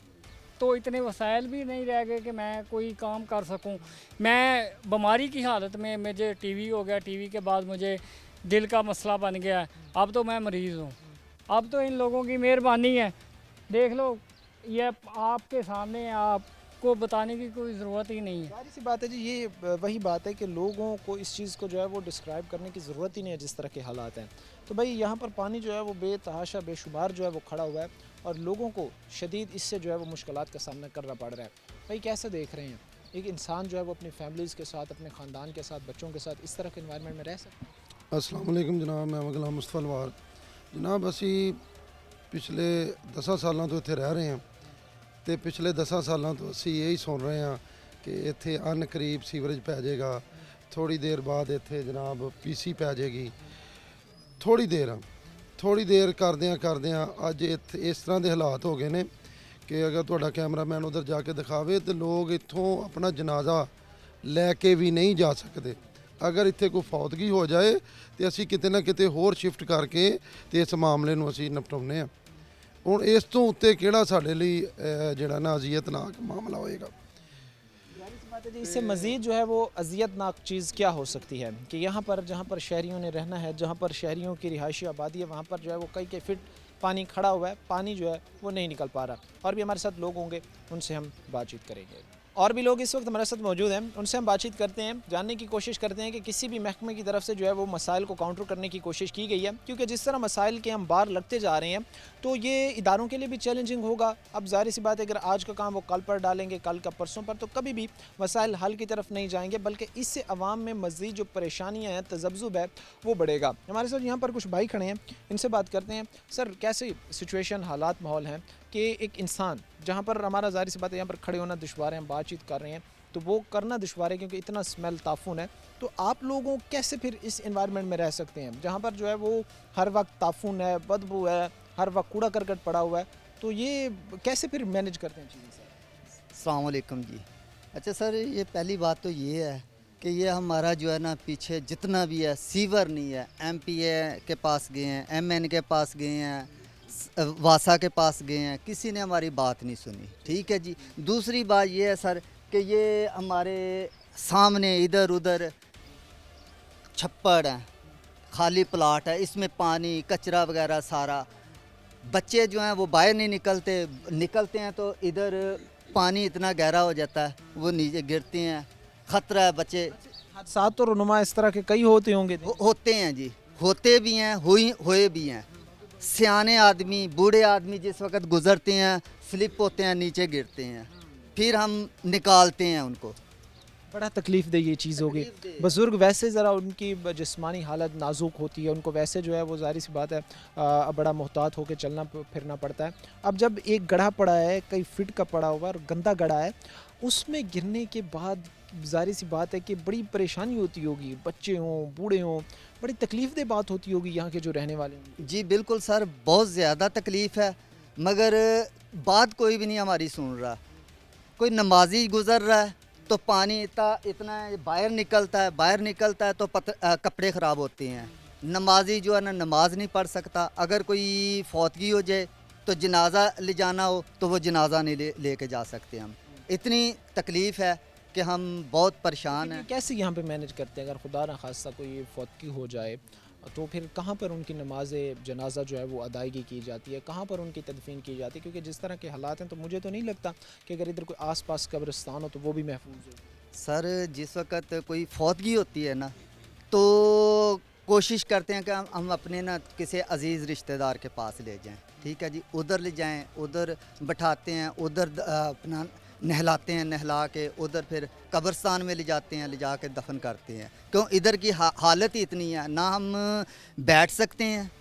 तो इतने वसाइल भी नहीं रह गए कि मैं कोई काम कर सकूँ। मैं बीमारी की हालत में, मुझे टीवी हो गया, टीवी के बाद मुझे दिल का मसला बन गया, अब तो मैं मरीज़ हूँ। अब तो इन लोगों की मेहरबानी है, देख लो, ये आपके सामने, आपको बताने की कोई ज़रूरत ही नहीं है। सारी सी बात है जी, ये वही बात है कि लोगों को इस चीज़ को जो है वो डिस्क्राइब करने की ज़रूरत ही नहीं है जिस तरह के हालात हैं। तो भाई यहाँ पर पानी जो है वो बेतहाशा बेशुमार जो है वो खड़ा हुआ है और लोगों को शदीद इससे जो है वो मुश्किलात का सामना करना पड़ रहा है। भाई कैसे देख रहे हैं एक इंसान जो है वो अपनी फैमिलीज़ के साथ, अपने ख़ानदान के साथ, बच्चों के साथ इस तरह के इन्वायरमेंट में रह सकते हैं? अस्सलाम वालेकुम जनाब, मैं गुलाम मुस्तफा लवार जनाब। ਅਸੀਂ ਪਿਛਲੇ 10 ਸਾਲਾਂ ਤੋਂ ਇੱਥੇ ਰਹਿ ਰਹੇ ਹਾਂ ਤੇ ਪਿਛਲੇ 10 ਸਾਲਾਂ ਤੋਂ ਅਸੀਂ ਇਹੀ ਸੁਣ ਰਹੇ ਹਾਂ ਕਿ ਇੱਥੇ ਅਨ ਕਰੀਬ ਸੀਵਰੇਜ ਪੈ ਜਾਏਗਾ, ਥੋੜੀ ਦੇਰ ਬਾਅਦ ਇੱਥੇ ਜਨਾਬ ਪੀਸੀ ਪੈ ਜਾਏਗੀ। ਥੋੜੀ ਦੇਰ ਕਰਦਿਆਂ ਅੱਜ ਇੱਥੇ ਇਸ ਤਰ੍ਹਾਂ ਦੇ ਹਾਲਾਤ ਹੋ ਗਏ ਨੇ ਕਿ ਅਗਰ ਤੁਹਾਡਾ ਕੈਮਰਾਮੈਨ ਉਧਰ ਜਾ ਕੇ ਦਿਖਾਵੇ ਤੇ ਲੋਕ ਇੱਥੋਂ ਆਪਣਾ ਜਨਾਜ਼ਾ ਲੈ ਕੇ ਵੀ ਨਹੀਂ ਜਾ ਸਕਦੇ। ਅਗਰ ਇੱਥੇ ਕੋਈ ਫੌਤਗੀ ਹੋ ਜਾਏ ਤੇ ਅਸੀਂ ਕਿਤੇ ਨਾ ਕਿਤੇ ਹੋਰ ਸ਼ਿਫਟ ਕਰਕੇ ਤੇ ਇਸ ਮਾਮਲੇ ਨੂੰ ਅਸੀਂ ਨਿਪਟਾਉਂਦੇ ਹਾਂ। ਹੁਣ ਇਸ ਤੋਂ ਉੱਤੇ ਕਿਹੜਾ ਸਾਡੇ ਲਈ ਜਿਹੜਾ ਨਾ ਅਜ਼ੀਅਤਨਾਕ ਮਾਮਲਾ होएगा। इससे मज़ीद जो है वो अजियतनाक चीज़ क्या हो सकती है कि यहाँ पर जहाँ पर शहरियों ने रहना है, जहाँ पर शहरियों की रिहायशी आबादी है, वहाँ पर जो है वो कई फीट पानी खड़ा हुआ है, पानी जो है वो नहीं निकल पा रहा। और भी हमारे साथ लोग होंगे, उनसे हम बातचीत करेंगे। और भी लोग इस वक्त हमारे साथ मौजूद हैं, उनसे हम बातचीत करते हैं, जानने की कोशिश करते हैं कि किसी भी महकमे की तरफ से जो है वो मसाइल को काउंटर करने की कोशिश की गई है, क्योंकि जिस तरह मसाइल के हम बार लगते जा रहे हैं तो ये इदारों के लिए भी चैलेंजिंग होगा। अब ज़ाहिर सी बात है अगर आज का काम वो कल पर डालेंगे, कल का परसों पर, तो कभी भी मसाइल हल की तरफ नहीं जाएंगे, बल्कि इससे अवाम में मज़ीद जो परेशानियाँ हैं, तज़ब्ज़ुब है, वो बढ़ेगा। हमारे साथ यहाँ पर कुछ भाई खड़े हैं, इनसे बात करते हैं। सर कैसी सिचुएशन, हालात, माहौल हैं कि एक इंसान जहाँ पर हमारा ज़ाहिर सी बात है यहाँ पर खड़े होना दुश्वार है, हम बातचीत कर रहे हैं तो वो करना दुश्वार है क्योंकि इतना स्मेल ताफून है, तो आप लोगों कैसे फिर इस एनवायरनमेंट में रह सकते हैं जहाँ पर जो है वो हर वक्त ताफून है, बदबू है, हर वक्त कूड़ा करकट पड़ा हुआ है, तो ये कैसे फिर मैनेज करते हैं चीज़ें? सर अस्सलाम वालेकुम जी। अच्छा सर, ये पहली बात तो ये है कि ये हमारा जो है ना पीछे जितना भी है सीवर नहीं है, MPA के पास गए हैं, MN के पास गए हैं, वासा के पास गए हैं, किसी ने हमारी बात नहीं सुनी। ठीक है जी। दूसरी बात ये है सर कि ये हमारे सामने इधर उधर छप्पड़ है, खाली प्लाट है, इसमें पानी कचरा वगैरह सारा, बच्चे जो हैं वो बाहर नहीं निकलते हैं तो इधर पानी इतना गहरा हो जाता है, वो नीचे गिरते हैं, ख़तरा है। बच्चे हादसात तो रुनुमा इस तरह के कई होते होंगे? होते हैं जी, होते भी हैं, हुए भी हैं, सियाने आदमी, बूढ़े आदमी जिस वक्त गुजरते हैं स्लिप होते हैं, नीचे गिरते हैं, फिर हम निकालते हैं उनको। बड़ा तकलीफ दे ये चीज़ होगी। बुज़ुर्ग वैसे ज़रा उनकी जिस्मानी हालत नाजुक होती है, उनको वैसे जो है वो ज़ाहिर सी बात है बड़ा मोहतात होकर चलना फिरना पड़ता है। अब जब एक गड्ढा पड़ा है, कई फिट का पड़ा हुआ और गंदा गड्ढा है, उसमें गिरने के बाद ज़ाहिर सी बात है कि बड़ी परेशानी होती होगी, बच्चे हों बूढ़े हों, बड़ी तकलीफ दे बात होती होगी यहाँ के जो रहने वाले हैं। जी बिल्कुल सर, बहुत ज़्यादा तकलीफ़ है, मगर बात कोई भी नहीं हमारी सुन रहा। कोई नमाजी गुज़र रहा है तो पानी इतना बाहर निकलता है तो कपड़े ख़राब होते हैं। नमाजी जो है ना नमाज नहीं पढ़ सकता। अगर कोई फौतगी हो जाए तो जनाजा ले जाना हो तो वो जनाजा नहीं लेके जा सकते हम। इतनी तकलीफ़ है कि हम बहुत परेशान हैं। कैसे यहाँ पे मैनेज करते हैं? अगर खुदा न खास्ता कोई फौतगी हो जाए तो फिर कहाँ पर उनकी नमाज जनाजा जो है वो अदायगी की जाती है, कहाँ पर उनकी तदफीन की जाती है? क्योंकि जिस तरह के हालात हैं तो मुझे तो नहीं लगता कि अगर इधर कोई आसपास कब्रिस्तान हो तो वो भी महफूज हो। सर जिस वक्त कोई फौतगी होती है ना तो कोशिश करते हैं कि हम अपने ना किसी अजीज़ रिश्तेदार के पास ले जाएं, ठीक है जी, उधर ले जाएं, उधर बैठाते हैं, उधर अपना नहलाते हैं, नहला के उधर फिर कब्रिस्तान में ले जाते हैं, ले जा के दफन करते हैं। क्यों इधर की हालत ही इतनी है, ना हम बैठ सकते हैं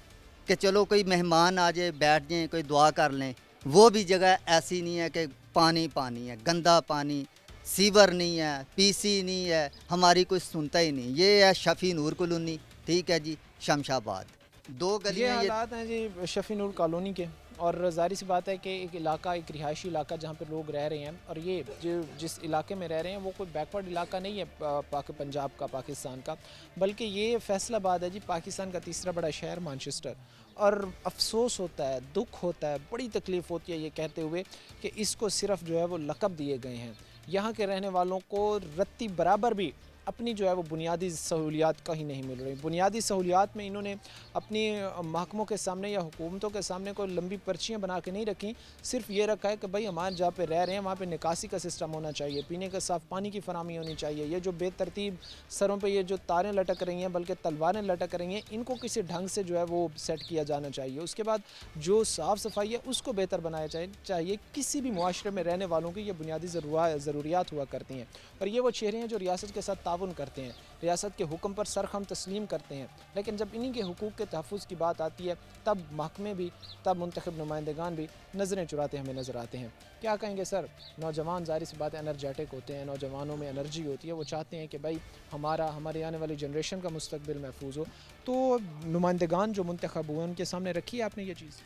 कि चलो कोई मेहमान आ जाए बैठ जाएं, कोई दुआ कर लें, वो भी जगह ऐसी नहीं है कि पानी है, गंदा पानी, सीवर नहीं है, पीसी नहीं है, हमारी कोई सुनता ही नहीं। ये है शफ़ी नूर कॉलोनी, ठीक है जी, शमशाबाद, 2 गलियाँ। ये हालात हैं जी शफ़ी नूर कॉलोनी के, और ज़ाहिर सी बात है कि एक इलाका, एक रिहायशी इलाका जहाँ पे लोग रह रहे हैं, और ये जो जिस इलाके में रह रहे हैं वो कोई बैकवर्ड इलाका नहीं है पंजाब का, पाकिस्तान का, बल्कि ये फैसलाबाद है जी, पाकिस्तान का तीसरा बड़ा शहर मैनचेस्टर। और अफसोस होता है, दुख होता है, बड़ी तकलीफ़ होती है ये कहते हुए कि इसको सिर्फ जो है वो लक़ब दिए गए हैं। यहाँ के रहने वालों को रत्ती बराबर भी अपनी जो है वो बुनियादी सहूलियात कहीं नहीं मिल रही। बुनियादी सहूलियात में इन्होंने अपनी महकमों के सामने या हुकूमतों के सामने कोई लंबी पर्चियाँ बना के नहीं रखी, सिर्फ ये रखा है कि भाई हमारे जहाँ पे रह रहे हैं वहाँ पे निकासी का सिस्टम होना चाहिए, पीने का साफ़ पानी की फराहमी होनी चाहिए। ये जो बेतरतीब सरों पे ये जो तारें लटक रही हैं, बल्कि तलवारें लटक रही हैं, इनको किसी ढंग से जो है वो सेट किया जाना चाहिए। उसके बाद जो साफ़ सफाई है उसको बेहतर बनाया चाहिए। किसी भी मुआशरे में रहने वालों की ये बुनियादी ज़रूरियात हुआ करती हैं, और ये वो चेहरे हैं जो रियासत के साथ ताउन करते हैं, रियासत के हुक्म पर सरखम तस्लीम करते हैं। लेकिन जब इन्हीं के हुकूक के तहफ़्फ़ुज़ की बात आती है तब महकमे भी, तब मुंतखब नुमाइंदगान भी नज़रें चुराते हमें नज़र आते हैं। क्या कहेंगे सर? नौजवान ज़ाहिर सी बात है एनर्जेटिक होते हैं, नौजवानों में एनर्जी होती है, वो चाहते हैं कि भाई हमारे आने वाली जनरेशन का मुस्तकबिल महफूज हो। तो नुमाइंदगान जो मुंतखब हुए उनके सामने रखी है आपने ये चीज़?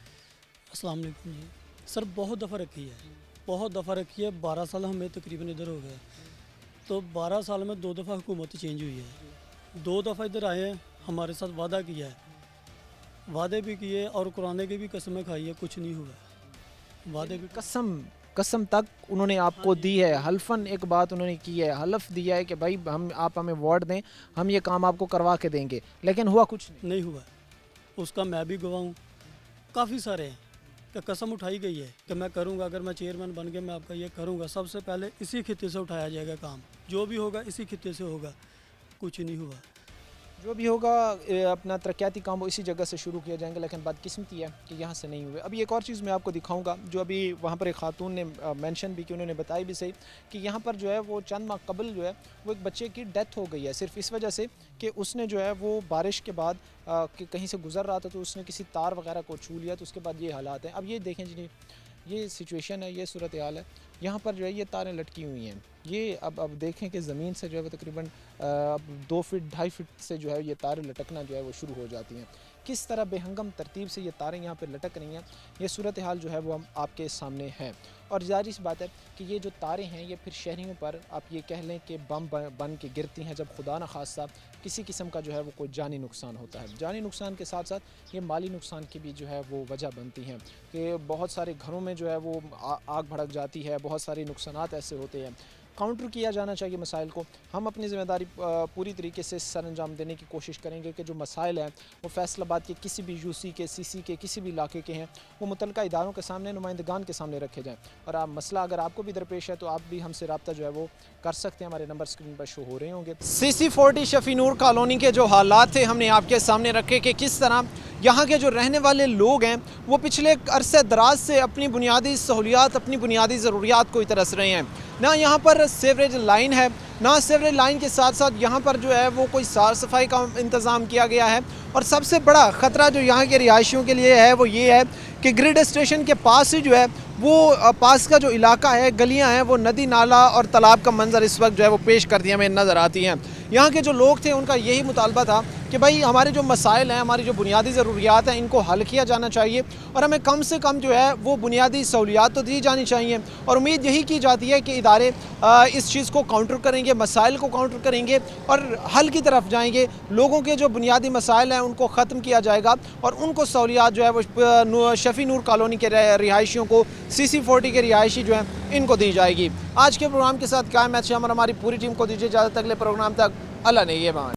अस्सलाम वालेकुम जी सर, बहुत दफ़ा रखी है, बहुत दफ़ा रखी है। 12 साल हमें तकरीबन इधर हो गए, तो 12 साल में 2 दफ़ा हुकूमत चेंज हुई है। 2 दफ़ा इधर आए हैं, हमारे साथ वादा किया है, वादे भी किए और कुरान की भी कसमें खाई है, कुछ नहीं हुआ। वादे भी कसम तक उन्होंने आपको दी है, हल्फन एक बात उन्होंने की है, हल्फ दिया है कि भाई आप हमें वार्ड दें, हम ये काम आपको करवा के देंगे, लेकिन हुआ कुछ नहीं हुआ। उसका मैं भी गवाह हूँ, काफ़ी सारे हैं कि कसम उठाई गई है कि मैं करूँगा, अगर मैं चेयरमैन बन के मैं आपका ये करूँगा, सबसे पहले इसी खित्ते से उठाया जाएगा काम, जो भी होगा इसी खित्ते से होगा, कुछ नहीं हुआ। जो भी होगा अपना तरक्याती काम वो इसी जगह से शुरू किए जाएंगे, लेकिन बदकिस्मती है कि यहाँ से नहीं हुए। अभी एक और चीज़ मैं आपको दिखाऊंगा जो अभी वहाँ पर एक खातून ने मेंशन भी की, उन्होंने बताई भी सही कि यहाँ पर जो है वो चंद माह कबल जो है वो एक बच्चे की डेथ हो गई है, सिर्फ इस वजह से कि उसने जो है वो बारिश के बाद कि कहीं से गुजर रहा था तो उसने किसी तार वगैरह को छू लिया, तो उसके बाद ये हालात हैं। अब ये देखें जी, ये सिचुएशन है, ये सूरत हाल है। यहाँ पर जो है ये तारें लटकी हुई हैं, ये अब देखें कि ज़मीन से जो है तकरीबन 2 फीट 2.5 फीट से जो है ये तारें लटकना जो है वो शुरू हो जाती हैं। किस तरह बेहंगम तरतीब से ये तारें यहाँ पर लटक रही हैं, ये सूरत हाल जो है वो हम आपके सामने है। और जाहिर सी बात है कि ये जो तारें हैं ये फिर शहरियों पर आप ये कह लें कि बम बन के गिरती हैं जब खुदा न खास्ता किसी किस्म का जो है वो कोई जानी नुकसान होता है। जानी नुकसान के साथ साथ ये माली नुकसान की भी जो है वो वजह बनती हैं कि बहुत सारे घरों में जो है वो आग भड़क जाती है, बहुत सारे नुकसानात ऐसे होते हैं। काउंटर किया जाना चाहिए मसाइल को। हम अपनी ज़िम्मेदारी पूरी तरीके से सर अंजाम देने की कोशिश करेंगे कि जो मसाइल हैं वो फैसलाबाद के किसी भी यूसी के, सीसी के, किसी भी इलाके के हैं, वो मुतल्लिका इदारों के सामने, नुमाइंदगान के सामने रखे जाएँ। और आप मसला अगर आपको भी दरपेश है तो आप भी हमसे रब्ता जो है वो कर सकते हैं। हमारे नंबर स्क्रीन पर शो हो रहे होंगे। CC40 शफी नूर कॉलोनी के जो हालात थे हमने आपके सामने रखे कि किस तरह यहाँ के जो रहने वाले लोग हैं वो पिछले अरसे दराज से अपनी बुनियादी सहूलियात, अपनी बुनियादी ज़रूरियात को तरस रहे हैं। ना यहाँ पर सीवरेज लाइन है, ना सीवरेज लाइन के साथ साथ यहाँ पर जो है वो कोई साफ़ सफाई का इंतज़ाम किया गया है। और सबसे बड़ा ख़तरा जो यहाँ के रिहायशियों के लिए है वो ये है कि ग्रिड स्टेशन के पास ही जो है वो पास का जो इलाका है, गलियाँ हैं, वो नदी नाला और तालाब का मंजर इस वक्त जो है वो पेश कर दिया हमें नज़र आती हैं। यहाँ के जो लोग थे उनका यही मुतालबा था कि भाई हमारे जो मसाइल हैं, हमारी जो बुनियादी ज़रूरियात हैं, इनको हल किया जाना चाहिए और हमें कम से कम जो है वो बुनियादी सहूलियात तो दी जानी चाहिए। और उम्मीद यही की जाती है कि इदारे इस चीज़ को काउंटर करेंगे, मसाइल को काउंटर करेंगे और हल की तरफ जाएंगे। लोगों के जो बुनियादी मसाइल हैं उनको ख़त्म किया जाएगा और उनको सहूलियात जो है वो शफी नूर कॉलोनी के रिहायशियों को, CC40 के रिहायशी जो हैं इनको दी जाएगी। आज के प्रोग्राम के साथ कायम है और हमारी पूरी टीम को दीजिए इजाज़त। अगले प्रोग्राम तक अल्लाह ने ये मान।